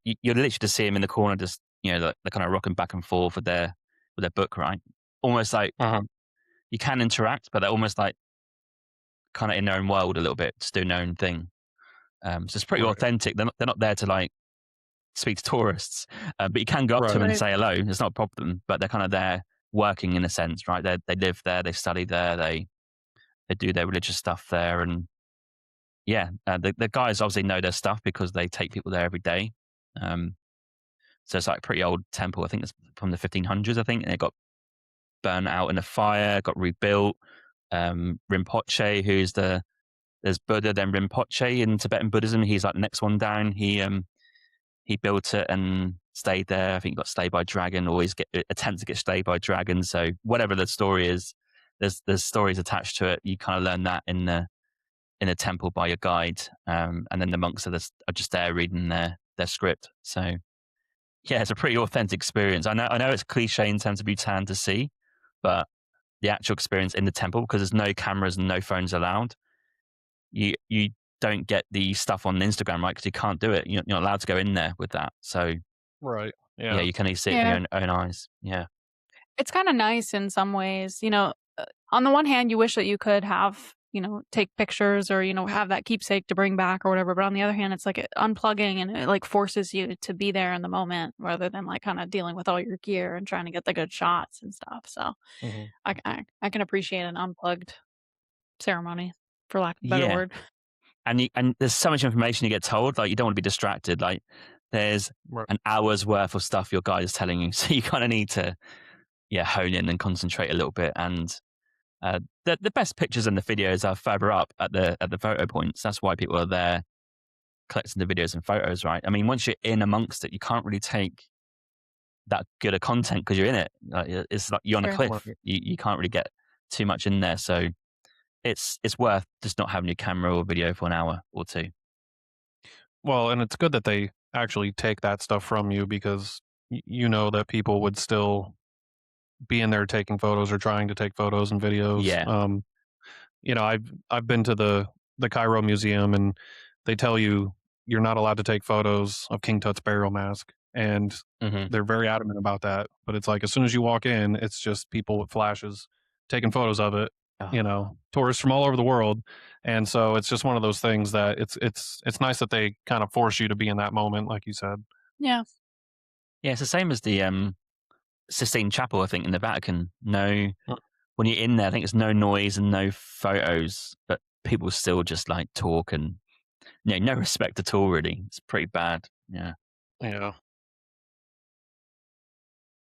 You literally just see them in the corner, just they're kind of rocking back and forth with their book, right? Almost like Uh-huh. you can interact, but they're almost like kind of in their own world a little bit, just doing their own thing. So it's pretty Right. authentic. They're not there to like speak to tourists, but you can go up to them and Right. say hello. It's not a problem. But they're kind of there working in a sense, right? They live there, they study there, they do their religious stuff there, and yeah, the guys obviously know their stuff because they take people there every day. So it's like a pretty old temple. I think it's from the 1500s. I think, and it got burnt out in a fire, got rebuilt. Rinpoche, there's Buddha, then Rinpoche in Tibetan Buddhism. He's like the next one down. He built it and stayed there. I think he got slayed by a dragon, always attempts to get slayed by a dragon. So whatever the story is, there's stories attached to it. You kind of learn that in the temple by your guide, and then the monks are just there reading their script. So yeah, it's a pretty authentic experience. I know it's cliche in terms of Bhutan to see, but the actual experience in the temple, because there's no cameras and no phones allowed, you don't get the stuff on Instagram, right? Because you can't do it. You're not allowed to go in there with that. So Right. yeah, Yeah. you can only see it with Yeah. your own eyes. Yeah. It's kind of nice in some ways. On the one hand, you wish that you could have, take pictures or, have that keepsake to bring back or whatever. But on the other hand, it's like unplugging and it like forces you to be there in the moment rather than like kind of dealing with all your gear and trying to get the good shots and stuff. So hmm I can appreciate an unplugged ceremony, for lack of a better Yeah. word. And there's so much information you get told, like you don't want to be distracted. Like there's Right. an hour's worth of stuff your guide is telling you. So you kind of need to, hone in and concentrate a little bit. And the best pictures and the videos are further up at the photo points. That's why people are there collecting the videos and photos, right? I mean, once you're in amongst it, you can't really take that good of content because you're in it. It's like you're on a Sure. cliff. You can't really get too much in there. So it's worth just not having your camera or video for an hour or two. Well, and it's good that they actually take that stuff from you because you know that people would still be in there taking photos or trying to take photos and videos. Yeah. I've been to the Cairo Museum and they tell you you're not allowed to take photos of King Tut's burial mask, and hmm they're very adamant about that. But it's like as soon as you walk in, it's just people with flashes taking photos of it. Oh. Tourists from all over the world, and so it's just one of those things that it's nice that they kind of force you to be in that moment, like you said. Yeah. Yeah, it's the same as the Sistine Chapel, I think, in the Vatican. No, Mm. when you're in there, I think it's no noise and no photos, but people still just like talk and no respect at all. Really, it's pretty bad. Yeah. Yeah.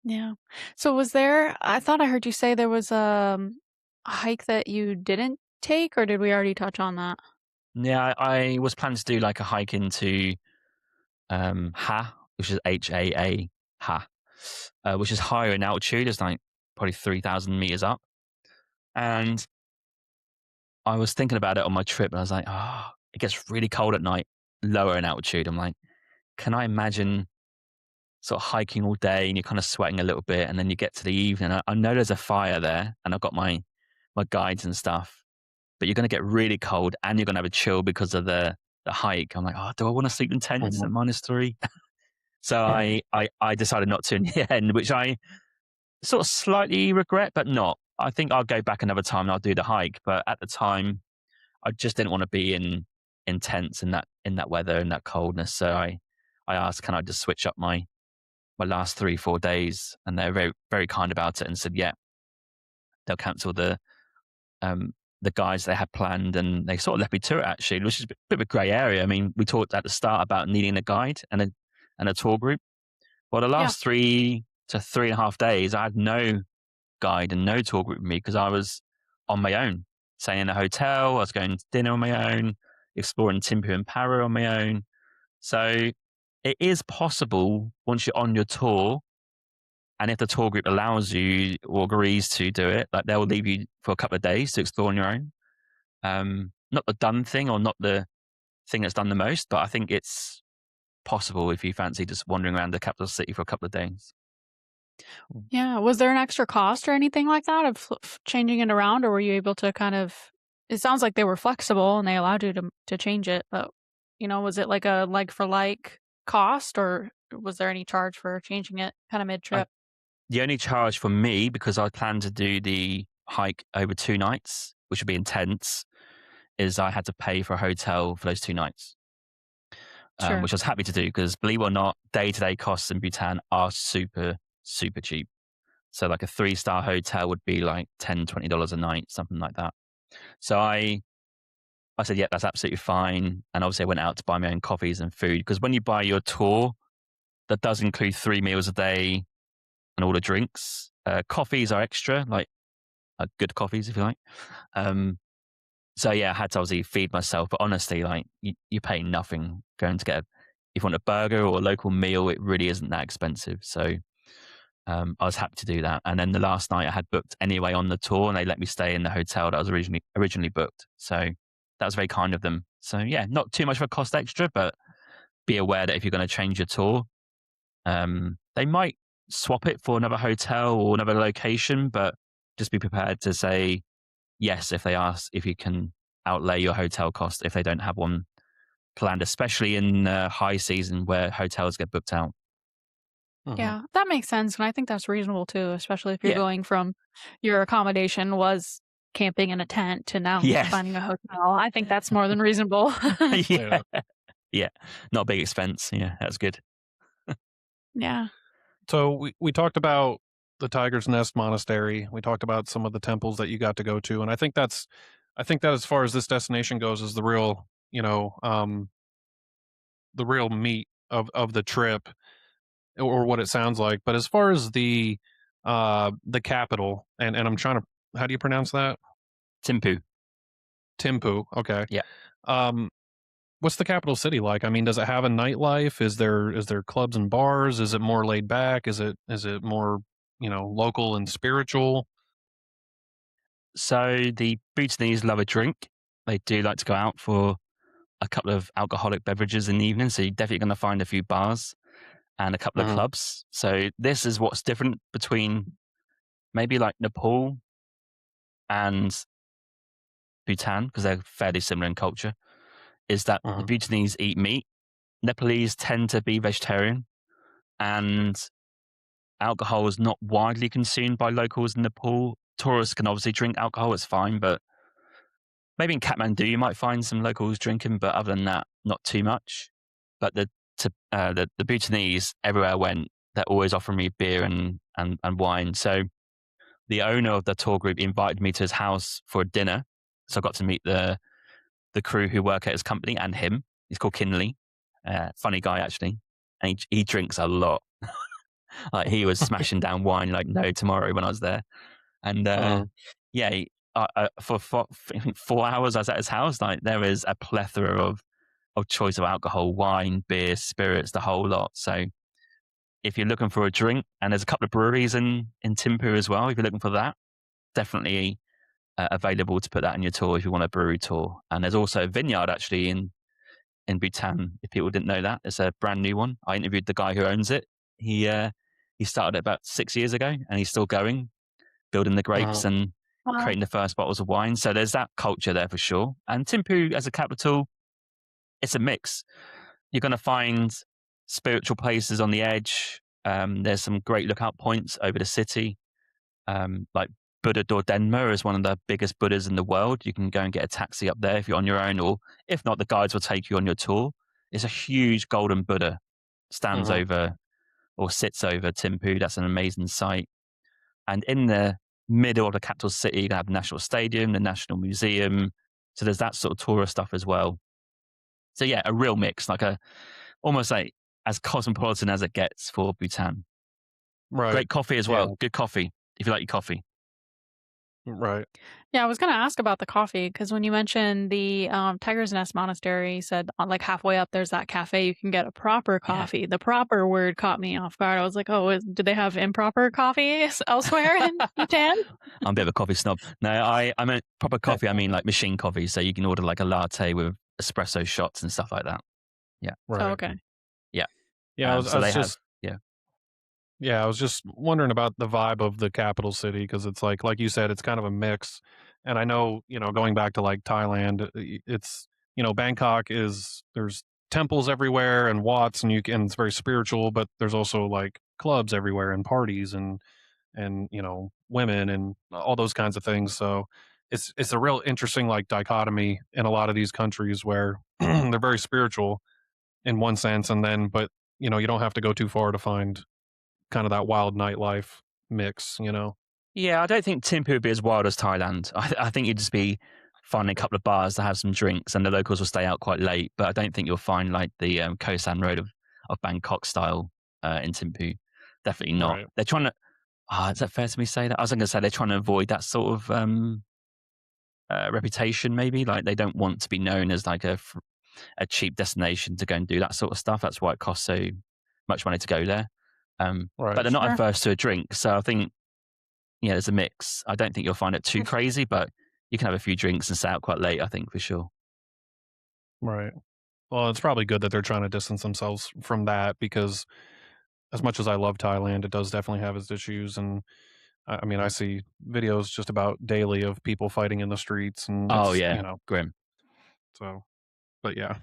Yeah. So I thought I heard you say there was a hike that you didn't take, or did we already touch on that? Yeah, I was planning to do like a hike into Ha, which is HAA, Ha, which is higher in altitude. It's like probably 3,000 meters up. And I was thinking about it on my trip, and I was like, it gets really cold at night, lower in altitude. I'm like, can I imagine sort of hiking all day and you're kind of sweating a little bit, and then you get to the evening. I know there's a fire there, and I've got my guides and stuff, but you're going to get really cold, and you're going to have a chill because of the hike. I'm like, do I want to sleep in tents at -3? So I decided not to in the end, which I sort of slightly regret, but not. I think I'll go back another time and I'll do the hike. But at the time, I just didn't want to be in tents in that weather and that coldness. So I asked, can I just switch up my last 3-4 days? And they're very, very kind about it and said, yeah, they'll cancel the guides they had planned, and they sort of left me to it actually, which is a bit of a grey area. I mean, we talked at the start about needing a guide and a tour group. Well, the last 3 to 3.5 days, I had no guide and no tour group with me because I was on my own, staying in a hotel. I was going to dinner on my own, exploring Thimphu and Paro on my own. So it is possible once you're on your tour, and if the tour group allows you or agrees to do it, like they'll leave you for a couple of days to explore on your own. Not the done thing or not the thing that's done the most, but I think it's possible if you fancy just wandering around the capital city for a couple of days. Yeah. Was there an extra cost or anything like that of changing it around, or were you able to kind of? It sounds like they were flexible and they allowed you to change it, but was it like a like for like cost, or was there any charge for changing it kind of mid trip? The only charge for me, because I planned to do the hike over 2 nights, which would be intense, is I had to pay for a hotel for those 2 nights. Sure. which I was happy to do because, believe it or not, day-to-day costs in Bhutan are super, super cheap. So like a 3-star hotel would be like $10, $20 a night, something like that. So I said, yeah, that's absolutely fine. And obviously I went out to buy my own coffees and food because when you buy your tour, that does include 3 meals a day and all the drinks. Coffees are extra, like good coffees, if you like. So yeah, I had to obviously feed myself, but honestly, like you pay nothing going to get if you want a burger or a local meal, it really isn't that expensive. So I was happy to do that. And then the last night I had booked anyway on the tour, and they let me stay in the hotel that was originally booked. So that was very kind of them. So yeah, not too much of a cost extra, but be aware that if you're going to change your tour, they might swap it for another hotel or another location, but just be prepared to say yes if they ask if you can outlay your hotel cost if they don't have one planned, especially in high season where hotels get booked out. Yeah, that makes sense. And I think that's reasonable too, especially if you're Yeah. going from your accommodation was camping in a tent to now Yeah. finding a hotel. I think that's more than reasonable. Yeah. Yeah. Not a big expense. Yeah, that's good. Yeah. So we talked about the Tiger's Nest Monastery. We talked about some of the temples that you got to go to, and I think that as far as this destination goes is the real, the real meat of the trip, or what it sounds like. But as far as the capital, and I'm trying to, how do you pronounce that? Thimphu. Thimphu. Okay. Yeah. What's the capital city like? I mean, does it have a nightlife? Is there clubs and bars? Is it more laid back? Is it more, local and spiritual? So the Bhutanese love a drink. They do like to go out for a couple of alcoholic beverages in the evening. So you're definitely going to find a few bars and a couple of Mhm. clubs. So this is what's different between maybe like Nepal and Bhutan, because they're fairly similar in culture, is that the Mhm. Bhutanese eat meat. Nepalese tend to be vegetarian, and alcohol is not widely consumed by locals in Nepal. Tourists can obviously drink alcohol, it's fine, but maybe in Kathmandu you might find some locals drinking, but other than that, not too much. But the Bhutanese, everywhere I went, they're always offering me beer and wine. So the owner of the tour group invited me to his house for a dinner. So I got to meet the crew who work at his company and him. He's called Kinley. Funny guy, actually. And he drinks a lot. Like he was smashing down wine like no tomorrow when I was there. And Mhm. yeah, for 4 hours I was at his house. Like there is a plethora of choice of alcohol, wine, beer, spirits, the whole lot. So if you're looking for a drink, and there's a couple of breweries in Thimphu as well, if you're looking for that, definitely available to put that in your tour if you want a brewery tour. And there's also a vineyard actually in Bhutan. If people didn't know that, it's a brand new one. I interviewed the guy who owns it. He started it about 6 years ago, and he's still going, building the grapes Mhm. and Wow. creating the first bottles of wine. So there's that culture there for sure. And Thimphu as a capital, it's a mix. You're going to find spiritual places on the edge. There's some great lookout points over the city. Like Buddha Dordenma is one of the biggest Buddhas in the world. You can go and get a taxi up there if you're on your own, or if not, the guides will take you on your tour. It's a huge golden Buddha stands Mhm. over or sits over Thimphu. That's an amazing sight. And in the middle of the capital city, you have the National Stadium, the National Museum. So there's that sort of tourist stuff as well. So yeah, a real mix, like almost like as cosmopolitan as it gets for Bhutan. Right. Great coffee as Yeah. well. Good coffee if you like your coffee. Right. Yeah, I was going to ask about the coffee because when you mentioned the Tiger's Nest Monastery, you said like halfway up there's that cafe you can get a proper Yeah. coffee. The proper word caught me off guard. I was like, oh, do they have improper coffee elsewhere in Bhutan? I'm a bit of a coffee snob. No, I meant proper coffee. I mean like machine coffee. So you can order like a latte with espresso shots and stuff like that. Yeah. Right. Oh, okay. Yeah. Yeah. I So was they have, just yeah. Yeah, I was just wondering about the vibe of the capital city because it's like you said, it's kind of a mix. And I know, going back to like Thailand, it's Bangkok is there's temples everywhere and Watts, and it's very spiritual, but there's also like clubs everywhere and parties and women and all those kinds of things. So it's a real interesting like dichotomy in a lot of these countries where they're very spiritual, in one sense, and then but you don't have to go too far to find kind of that wild nightlife mix. Yeah, I don't think Thimphu would be as wild as Thailand. I think you'd just be finding a couple of bars to have some drinks, and the locals will stay out quite late. But I don't think you'll find like the Koh San Road of Bangkok style in Thimphu. Definitely not. Right. They're trying to. Is that fair to me to say that? I was going to say they're trying to avoid that sort of reputation, maybe. Like they don't want to be known as like a cheap destination to go and do that sort of stuff. That's why it costs so much money to go there. Right. But they're not Sure. adverse to a drink, so I think there's a mix. I don't think you'll find it too crazy, but you can have a few drinks and stay out quite late. I think for sure. Right. Well, it's probably good that they're trying to distance themselves from that because as much as I love Thailand, it does definitely have its issues. And I mean, I see videos just about daily of people fighting in the streets, and Oh it's yeah, grim. so. But yeah,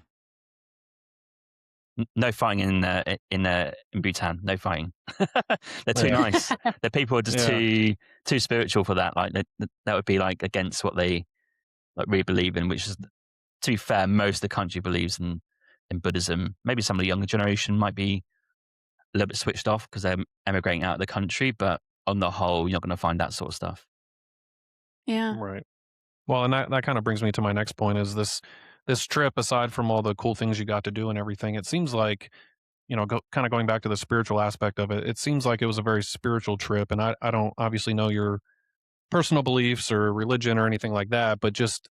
No fighting in Bhutan. No fighting. They're too Yeah. nice. The people are just Yeah. too spiritual for that. Like that would be like against what they like really believe in. Which is, to be fair, most of the country believes in Buddhism. Maybe some of the younger generation might be a little bit switched off because they're emigrating out of the country. But on the whole, you're not going to find that sort of stuff. Yeah. Right. Well, and that kind of brings me to my next point is this trip, aside from all the cool things you got to do and everything, it seems like, kind of going back to the spiritual aspect of it, it seems like it was a very spiritual trip. And I don't obviously know your personal beliefs or religion or anything like that, but just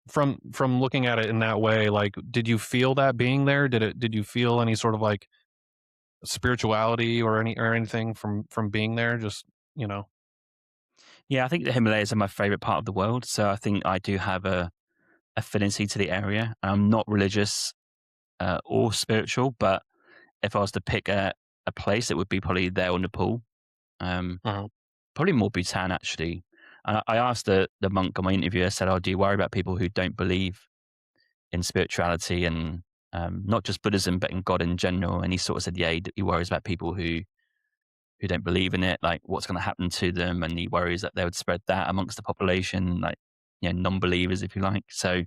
from looking at it in that way, like, did you feel that being there? Did you feel any sort of like spirituality or anything from being there? Just, you know. Yeah, I think the Himalayas are my favorite part of the world. So I think I do have a affinity to the area. I'm not religious or spiritual, but if I was to pick a place, it would be probably there or Nepal. Uh-huh. Probably more Bhutan, actually. And I asked the monk on my interview, I said, do you worry about people who don't believe in spirituality and not just Buddhism, but in God in general? And he sort of said, yeah, he worries about people who don't believe in it, like what's going to happen to them. And he worries that they would spread that amongst the population, like, non-believers, if you like. So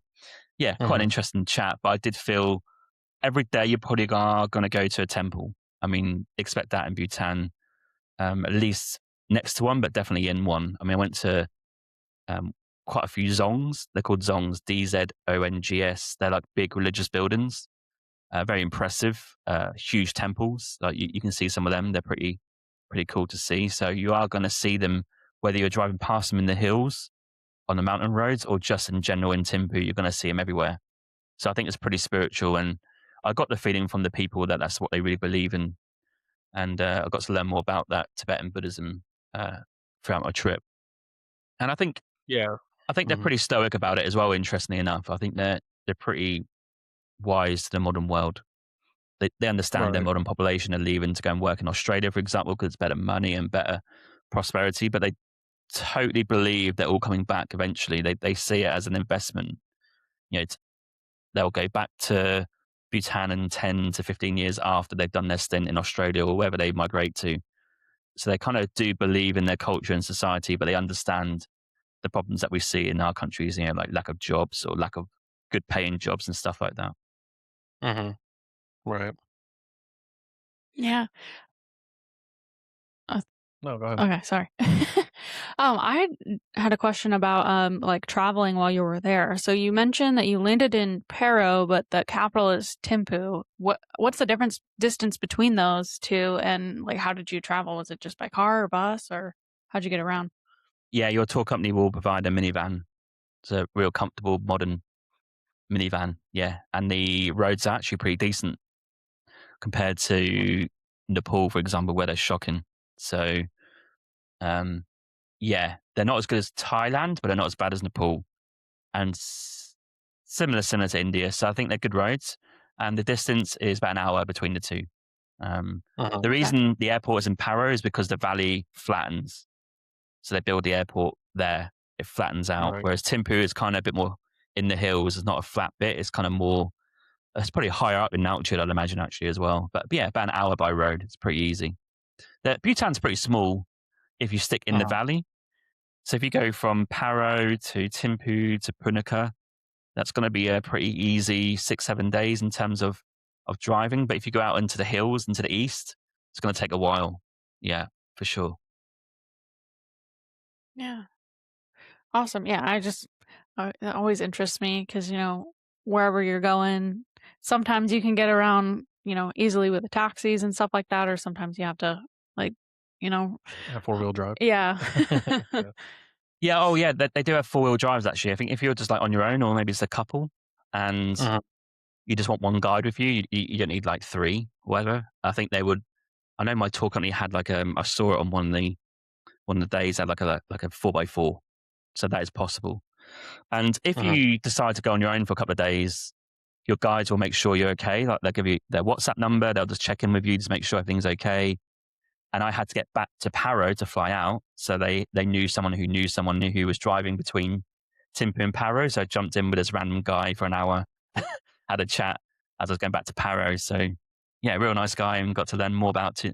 yeah, quite an interesting chat. But I did feel every day you're probably going to go to a temple. I mean, expect that in Bhutan, at least next to one, but definitely in one. I mean, I went to quite a few zongs. They're called zongs, Dzongs. They're like big religious buildings, very impressive, huge temples. Like you can see some of them. They're pretty cool to see. So you are going to see them whether you're driving past them in the hills, on the mountain roads, or just in general in Thimphu. You're going to see them everywhere. So I think it's pretty spiritual, and I got the feeling from the people that that's what they really believe in. And I got to learn more about that Tibetan Buddhism throughout my trip. And I think Yeah. they're pretty stoic about it as well. Interestingly enough, I think they're pretty wise to the modern world. They understand their Right. modern population are leaving to go and work in Australia, for example, because it's better money and better prosperity. But they totally believe they're all coming back eventually. They see it as an investment. They'll go back to Bhutan in 10 to 15 years after they've done their stint in Australia or wherever they migrate to. So they kind of do believe in their culture and society, but they understand the problems that we see in our countries, like lack of jobs or lack of good paying jobs and stuff like that. Right. Yeah. No, go ahead. Okay, sorry. I had a question about like traveling while you were there. So you mentioned that you landed in Paro, but the capital is Thimphu. What's the distance between those two, and like how did you travel? Was it just by car or bus, or how'd you get around? Yeah, your tour company will provide a minivan. It's a real comfortable, modern minivan. Yeah. And the roads are actually pretty decent compared to Nepal, for example, where they're shocking. So, yeah, they're not as good as Thailand, but they're not as bad as Nepal. And similar to India. So I think they're good roads. And the distance is about an hour between the two. The reason the airport is in Paro is because the valley flattens. So they build the airport there. It flattens out. Right. Whereas Thimphu is kind of a bit more in the hills. It's not a flat bit. It's kind of more, it's probably higher up in altitude, I'd imagine, actually, as well. But yeah, about an hour by road. It's pretty easy. Bhutan's pretty small if you stick in the valley. So if you go from Paro to Thimphu to Punakha, that's going to be a pretty easy 6-7 days in terms of of driving. But if you go out into the hills, into the east, it's going to take a while. Yeah, for sure. Yeah. Awesome. Yeah, it always interests me because, wherever you're going, sometimes you can get around, easily with the taxis and stuff like that, or sometimes you have to, like, Have 4-wheel drive. yeah. Yeah. Yeah. Oh, yeah. They do have 4-wheel drives, actually. I think if you're just like on your own, or maybe it's a couple, and you just want one guide with you, you don't need like 3, whatever. I think they would. I know my tour company had like I saw it on one of the days, had like a 4x4, so that is possible. And if you decide to go on your own for a couple of days, your guides will make sure you're okay. Like they'll give you their WhatsApp number, they'll just check in with you to make sure everything's okay. And I had to get back to Paro to fly out, so they knew someone who was driving between Thimphu and Paro. So I jumped in with this random guy for an hour, had a chat as I was going back to Paro. So yeah, real nice guy, and got to learn more about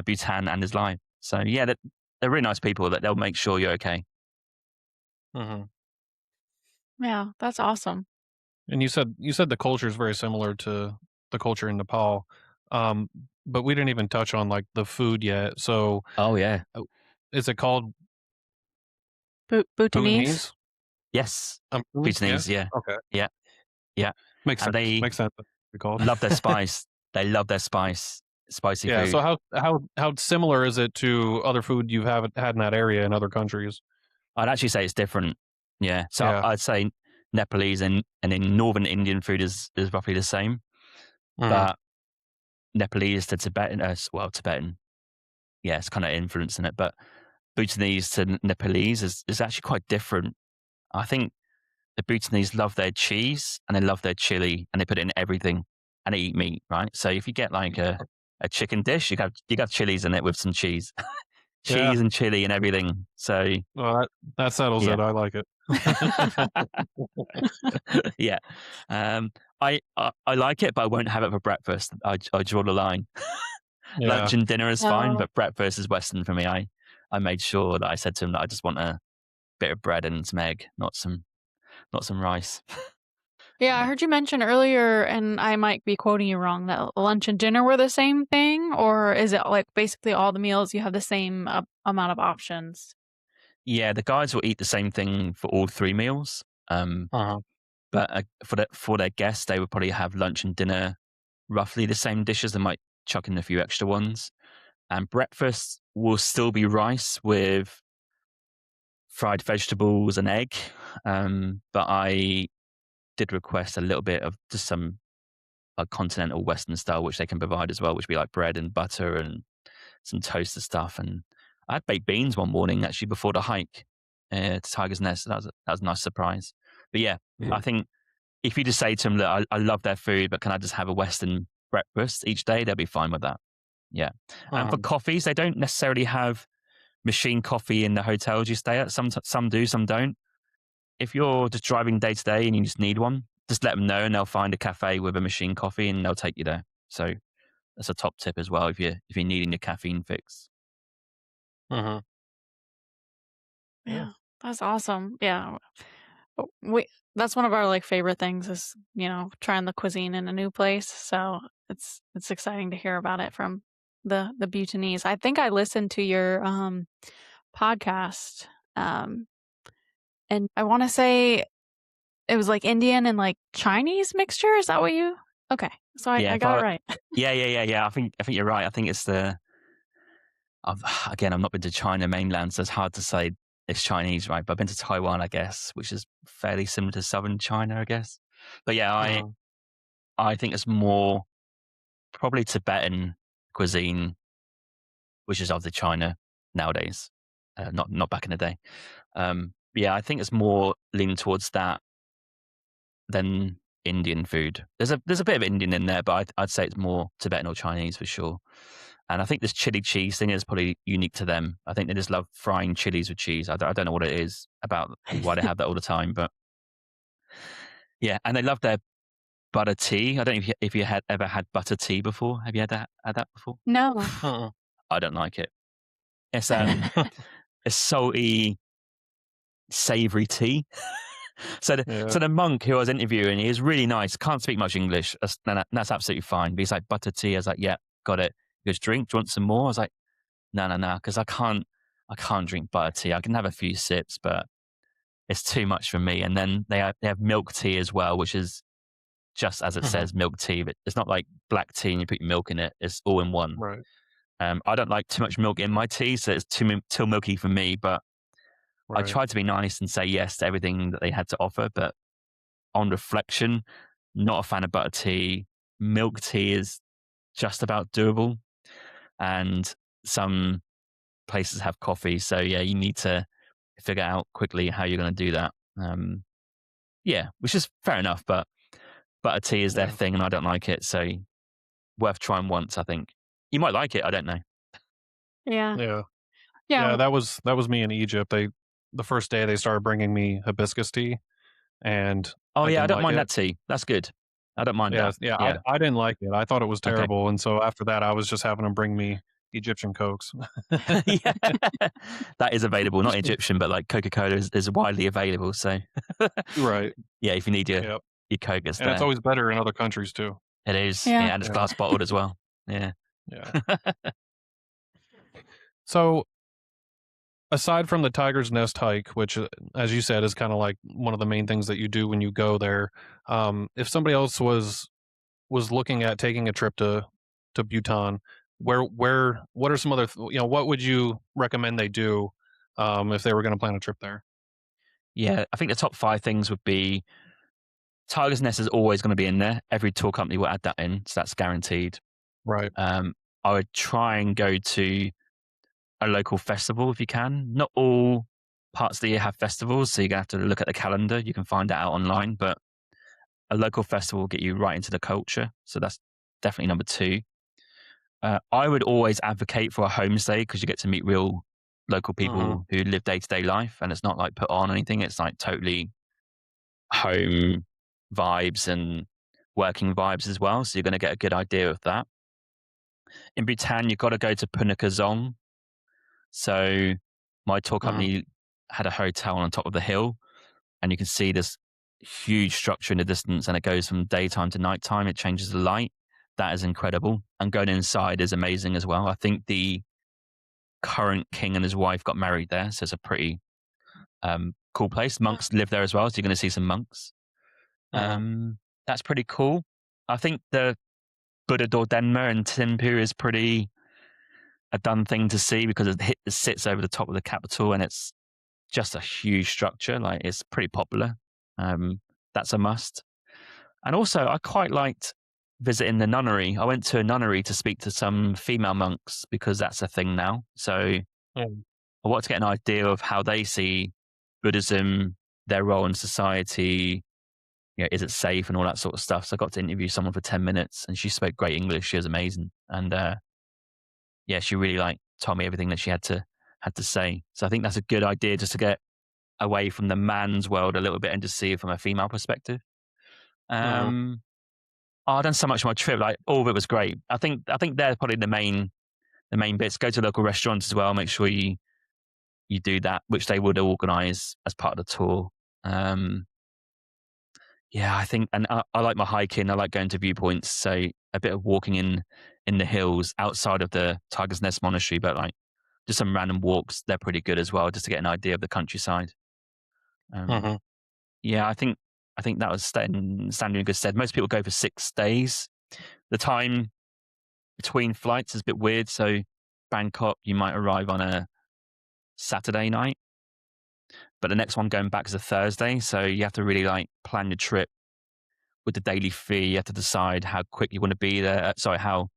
Bhutan and his life. So yeah, they're really nice people that they'll make sure you're okay. Yeah, that's awesome. And you said the culture is very similar to the culture in Nepal, but we didn't even touch on like the food yet. So, Oh yeah, is it called Bhutanese? yes, Bhutanese? Bhutanese. Yeah, Okay. yeah. Makes And sense. they Makes sense. They call it. love their spice. They love their spicy Yeah. food. So how similar is it to other food you've had in that area in other countries? I'd actually say it's different. Yeah. So Yeah. I'd say Nepalese and in northern Indian food is roughly the same, but Nepalese to Tibetan, Tibetan, yeah, it's kind of influence in it. But Bhutanese to Nepalese is actually quite different. I think the Bhutanese love their cheese and they love their chili, and they put it in everything, and they eat meat, right? So if you get like a chicken dish, you got chilies in it with some cheese. Cheese and chili and everything. So well, that settles it. I like it. Yeah. I like it, but I won't have it for breakfast. I draw the line. Lunch and dinner is fine, but breakfast is Western for me. I made sure that I said to him that I just want a bit of bread and some egg, not some rice. Yeah, I heard you mention earlier, and I might be quoting you wrong, that lunch and dinner were the same thing, or is it like basically all the meals you have the same amount of options? Yeah, the guides will eat the same thing for all 3 meals. But for their guests, they would probably have lunch and dinner roughly the same dishes. They might chuck in a few extra ones. And breakfast will still be rice with fried vegetables and egg. But I did request a little bit of just some continental Western style, which they can provide as well, which would be like bread and butter and some toasted stuff. And I had baked beans one morning actually before the hike to Tiger's Nest. So that was a nice surprise. But yeah, I think if you just say to them that I love their food, but can I just have a Western breakfast each day, they'll be fine with that. Yeah. And for coffees, they don't necessarily have machine coffee in the hotels you stay at. Some do, some don't. If you're just driving day to day and you just need one, just let them know and they'll find a cafe with a machine coffee and they'll take you there. So that's a top tip as well if you're needing your caffeine fix. Yeah, that's awesome. Yeah. That's one of our favorite things is, trying the cuisine in a new place. So it's exciting to hear about it from the Bhutanese. I think I listened to your podcast, and I want to say it was like Indian and like Chinese mixture. Is that what you? Okay, so I got it right. Yeah. I think you're right. I think it's I've not been to China mainland, so it's hard to say it's Chinese, right? But I've been to Taiwan, I guess, which is fairly similar to southern China, I guess. But yeah, I think it's more probably Tibetan cuisine, which is of the China nowadays, not back in the day. Yeah, I think it's more leaning towards that than Indian food. There's a bit of Indian in there, but I'd say it's more Tibetan or Chinese for sure. And I think this chili cheese thing is probably unique to them. I think they just love frying chilies with cheese. I don't know what it is about why they have that all the time, but yeah. And they love their butter tea. I don't know if you had ever had butter tea before. Have you had that before? No. I don't like it. It's a salty, savory tea. So Yeah. the monk who I was interviewing, he was really nice. Can't speak much English. That's absolutely fine. But he's like, butter tea. I was like, yeah, got it. He goes, drink. Do you want some more? I was like, no, because I can't drink butter tea. I can have a few sips, but it's too much for me. And then they have milk tea as well, which is just as it says, milk tea. But it's not like black tea and you put your milk in it. It's all in one. Right. I don't like too much milk in my tea, so it's too milky for me. But I Right. tried to be nice and say yes to everything that they had to offer. But on reflection, not a fan of butter tea. Milk tea is just about doable. And some places have coffee. So yeah, you need to figure out quickly how you're going to do that. Yeah, which is fair enough. But butter tea is their thing and I don't like it. So worth trying once, I think. You might like it. I don't know. Yeah. Yeah. Yeah. Yeah, that was me in Egypt. The first day they started bringing me hibiscus tea, and Oh yeah, I don't like mind it. that tea. That's good. I don't mind that. Yeah, Yeah. I didn't like it. I thought it was Okay. terrible, and so after that, I was just having them bring me Egyptian Cokes. Yeah. That is available, not Egyptian, but like Coca-Cola is widely available. So Right. yeah, if you need your Yep. Coke, it's And there. it's always better in other countries too. It is. Yeah. Yeah, and it's glass bottled as well. Yeah. Yeah. So aside from the Tiger's Nest hike, which, as you said, is kind of like one of the main things that you do when you go there, if somebody else was looking at taking a trip to Bhutan, what are some other what would you recommend they do if they were going to plan a trip there? Yeah, I think the top 5 things would be Tiger's Nest is always going to be in there. Every tour company will add that in, so that's guaranteed. Right. I would try and go to a local festival if you can. Not all parts of the year have festivals, so you're going to have to look at the calendar. You can find that out online, but a local festival will get you right into the culture. So that's definitely number 2. I would always advocate for a homestay because you get to meet real local people who live day-to-day life, and it's not like put on anything. It's like totally home vibes and working vibes as well. So you're going to get a good idea of that. In Bhutan, you've got to go to Punakha. So my tour company had a hotel on top of the hill, and you can see this huge structure in the distance, and it goes from daytime to nighttime. It changes the light. That is incredible. And going inside is amazing as well. I think the current king and his wife got married there, so it's a pretty cool place. Monks live there as well, so you're going to see some monks. That's pretty cool. I think the Buddha Dordenma in Thimphu is pretty a done thing to see because it sits over the top of the capital and it's just a huge structure. Like it's pretty popular. That's a must. And also, I quite liked visiting the nunnery. I went to a nunnery to speak to some female monks because that's a thing now. So I wanted to get an idea of how they see Buddhism, their role in society. Is it safe and all that sort of stuff. So I got to interview someone for 10 minutes and she spoke great English. She was amazing. And she really told me everything that she had to say. So I think that's a good idea just to get away from the man's world a little bit and just see it from a female perspective. I've done so much on my trip. Like all of it was great. I think they're probably the main bits. Go to local restaurants as well. Make sure you do that, which they would organise as part of the tour. I think, and I like my hiking. I like going to viewpoints. So a bit of walking in the hills outside of the Tiger's Nest Monastery, but like just some random walks. They're pretty good as well, just to get an idea of the countryside. Yeah, I think that was standing in good stead. Most people go for 6 days. The time between flights is a bit weird. So Bangkok, you might arrive on a Saturday night, but the next one going back is a Thursday. So you have to really plan your trip with the daily fee. You have to decide how quick you want to be there. Sorry, how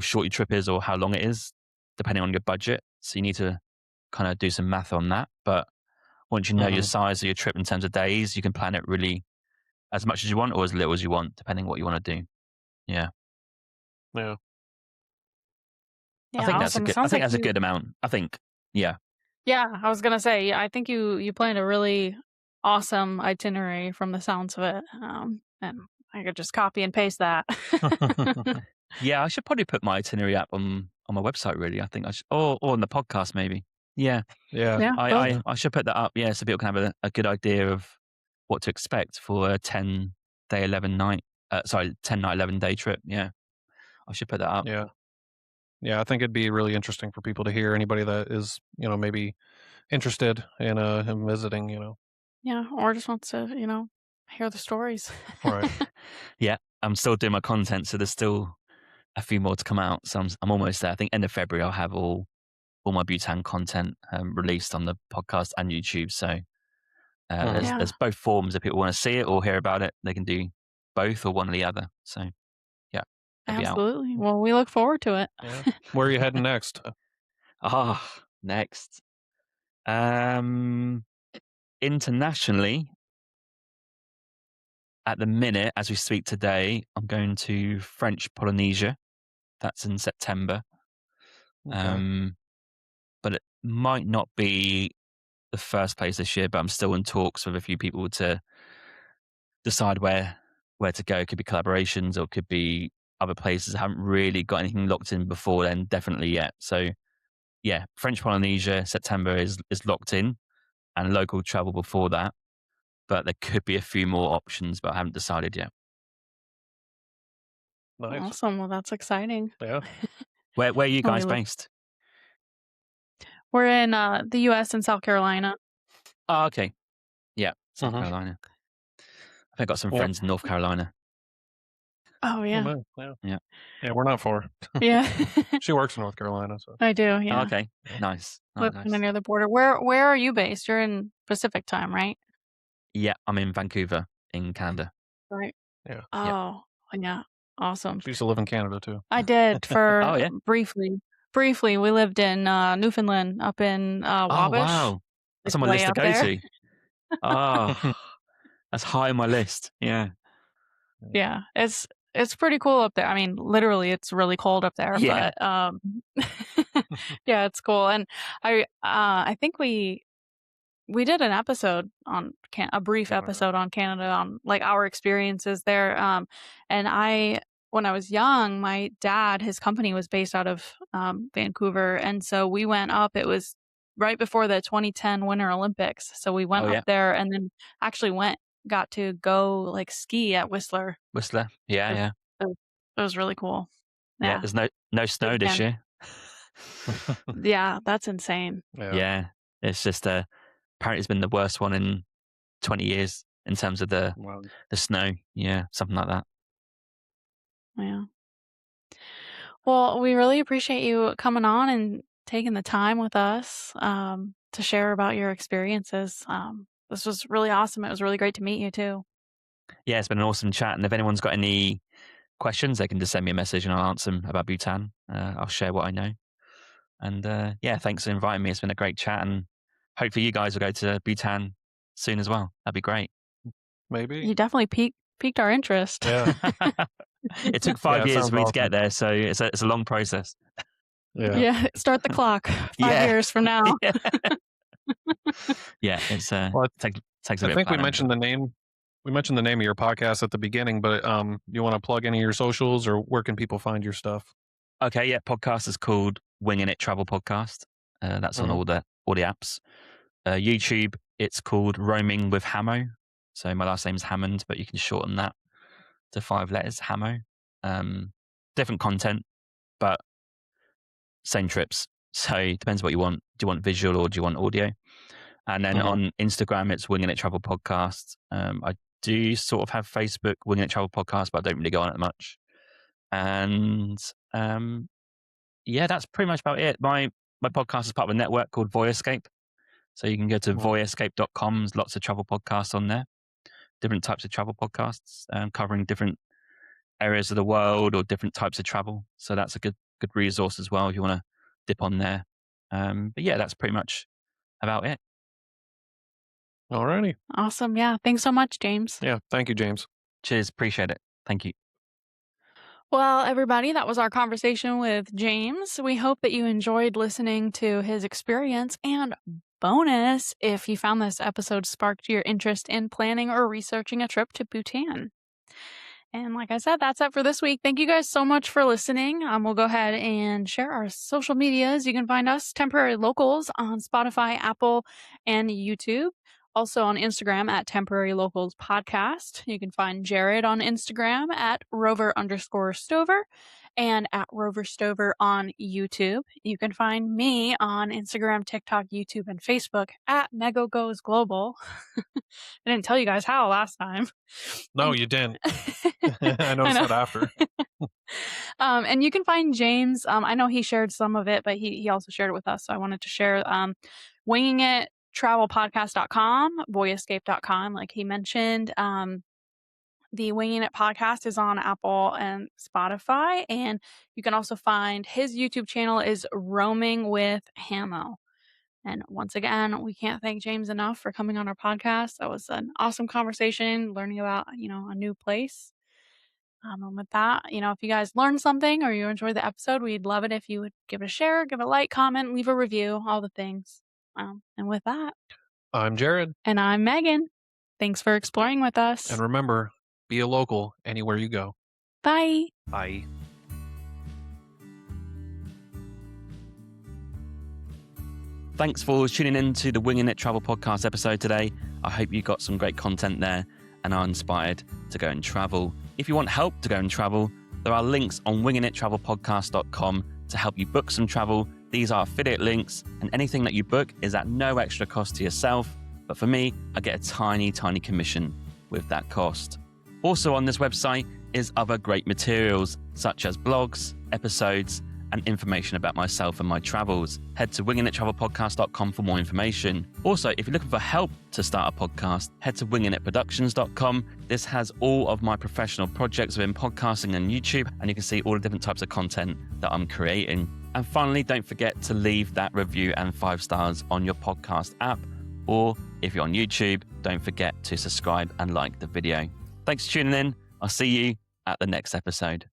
short your trip is or how long it is, depending on your budget. So you need to kind of do some math on that. But once you know your size of your trip in terms of days, you can plan it really as much as you want or as little as you want, depending on what you want to do. Yeah. Yeah. I think that's a good. I think that's a good amount. I think. Yeah. Yeah, I was gonna say. I think you planned a really awesome itinerary from the sounds of it, and I could just copy and paste that. Yeah, I should probably put my itinerary up on my website. Really, I think I should, or on the podcast maybe. Yeah. Yeah. I should put that up. Yeah, so people can have a good idea of what to expect for a 10 night, 11 day trip. Yeah, I should put that up. Yeah, I think it'd be really interesting for people to hear. Anybody that is, maybe interested in him visiting, Yeah, or just wants to, hear the stories. Right. Yeah, I'm still doing my content, so there's still a few more to come out. So I'm almost there. I think end of February I'll have all my Bhutan content released on the podcast and YouTube. So there's both forms. If people want to see it or hear about it, they can do both or one or the other. So yeah, it'll be out. Absolutely. Well, we look forward to it. Yeah. Where are you heading next? Next. Internationally, at the minute, as we speak today, I'm going to French Polynesia. That's in September. Okay. But it might not be the first place this year, but I'm still in talks with a few people to decide where to go. It could be collaborations or it could be other places. I haven't really got anything locked in before then, definitely yet. So yeah, French Polynesia, September is locked in, and local travel before that. But there could be a few more options, but I haven't decided yet. Nice. Awesome. Well, that's exciting. Yeah. Where are you guys based? We're in the U.S. and South Carolina. Oh, okay. Yeah, South Carolina. I think I got some friends in North Carolina. Oh, yeah. Oh, man. Yeah, we're not far. Yeah. She works in North Carolina. So. I do, yeah. Oh, okay, nice. Live kind of near the border. Where are you based? You're in Pacific time, right? Yeah, I'm in Vancouver in Canada. Right. Yeah. Oh, yeah. Awesome. She used to live in Canada too. I did for briefly. Briefly, we lived in Newfoundland up in Wabash. Oh, wow. That's on my list to go to. Oh, that's high on my list. Yeah. Yeah, it's pretty cool up there. I mean, literally, it's really cold up there. Yeah. But yeah, it's cool. And I think we did an episode on a brief episode on Canada on like our experiences there. And when I was young, my dad, his company was based out of Vancouver, and so we went up. It was right before the 2010 Winter Olympics, so we went up there, and then actually got to go like ski at Whistler. Yeah. It was really cool. Yeah, there's no snow this year. Yeah, that's insane. Yeah, it's just apparently it's been the worst one in 20 years in terms of the snow. Yeah, something like that. Yeah. Well, we really appreciate you coming on and taking the time with us to share about your experiences. This was really awesome. It was really great to meet you too. Yeah, it's been an awesome chat. And if anyone's got any questions, they can just send me a message and I'll answer them about Bhutan. I'll share what I know. And yeah, thanks for inviting me. It's been a great chat, and hopefully you guys will go to Bhutan soon as well. That'd be great. Maybe. You definitely piqued our interest. Yeah. It took 5 years for me to get there, so it's a long process. Yeah, start the clock. 5 years from now. Yeah, it's takes a bit. I think we mentioned the name. We mentioned the name of your podcast at the beginning, but you want to plug any of your socials, or where can people find your stuff? Okay, yeah, podcast is called Winging It Travel Podcast. That's on all the apps. YouTube, it's called Roaming with Hammo. So my last name's Hammond, but you can shorten that to 5 letters, Hammo. Different content, but same trips. So it depends what you want. Do you want visual or do you want audio? And then on Instagram, it's Winging It Travel Podcast. I do sort of have Facebook, Winging It Travel Podcast, but I don't really go on it much. And yeah, that's pretty much about it. My podcast is part of a network called Voyescape. So you can go to voyescape.com. There's lots of travel podcasts on there. Different types of travel podcasts covering different areas of the world or different types of travel. So that's a good resource as well if you want to dip on there. But yeah, that's pretty much about it. Alrighty. Awesome. Yeah. Thanks so much, James. Yeah. Thank you, James. Cheers. Appreciate it. Thank you. Well, everybody, that was our conversation with James. We hope that you enjoyed listening to his experience, and bonus, if you found this episode sparked your interest in planning or researching a trip to Bhutan. And like I said, that's it for this week. Thank you guys so much for listening. We'll go ahead and share our social medias. You can find us, Temporary Locals, on Spotify, Apple, and YouTube. Also on Instagram at Temporary Locals Podcast. You can find Jared on Instagram at Rover_Stover and at Rover Stover on YouTube. You can find me on Instagram, TikTok, YouTube, and Facebook at Nego Goes Global. I didn't tell you guys how last time. No, you didn't. I noticed that after. And you can find James. I know he shared some of it, but he also shared it with us. So I wanted to share wingingittravelpodcast.com, boyescape.com, like he mentioned. The Winging It podcast is on Apple and Spotify. And you can also find his YouTube channel is Roaming with Hamo. And once again, we can't thank James enough for coming on our podcast. That was an awesome conversation, learning about, a new place. And with that, if you guys learned something or you enjoyed the episode, we'd love it if you would give it a share, give a like, comment, leave a review, all the things. And with that, I'm Jared. And I'm Megan. Thanks for exploring with us. And remember, be a local anywhere you go. Bye. Bye. Thanks for tuning in to the Winging It Travel Podcast episode today. I hope you got some great content there and are inspired to go and travel. If you want help to go and travel, there are links on wingingittravelpodcast.com to help you book some travel. These are affiliate links, and anything that you book is at no extra cost to yourself. But for me, I get a tiny, tiny commission with that cost. Also on this website is other great materials, such as blogs, episodes, and information about myself and my travels. Head to wingingittravelpodcast.com for more information. Also, if you're looking for help to start a podcast, head to wingingitproductions.com. This has all of my professional projects within podcasting and YouTube, and you can see all the different types of content that I'm creating. And finally, don't forget to leave that review and 5 stars on your podcast app, or if you're on YouTube, don't forget to subscribe and like the video. Thanks for tuning in. I'll see you at the next episode.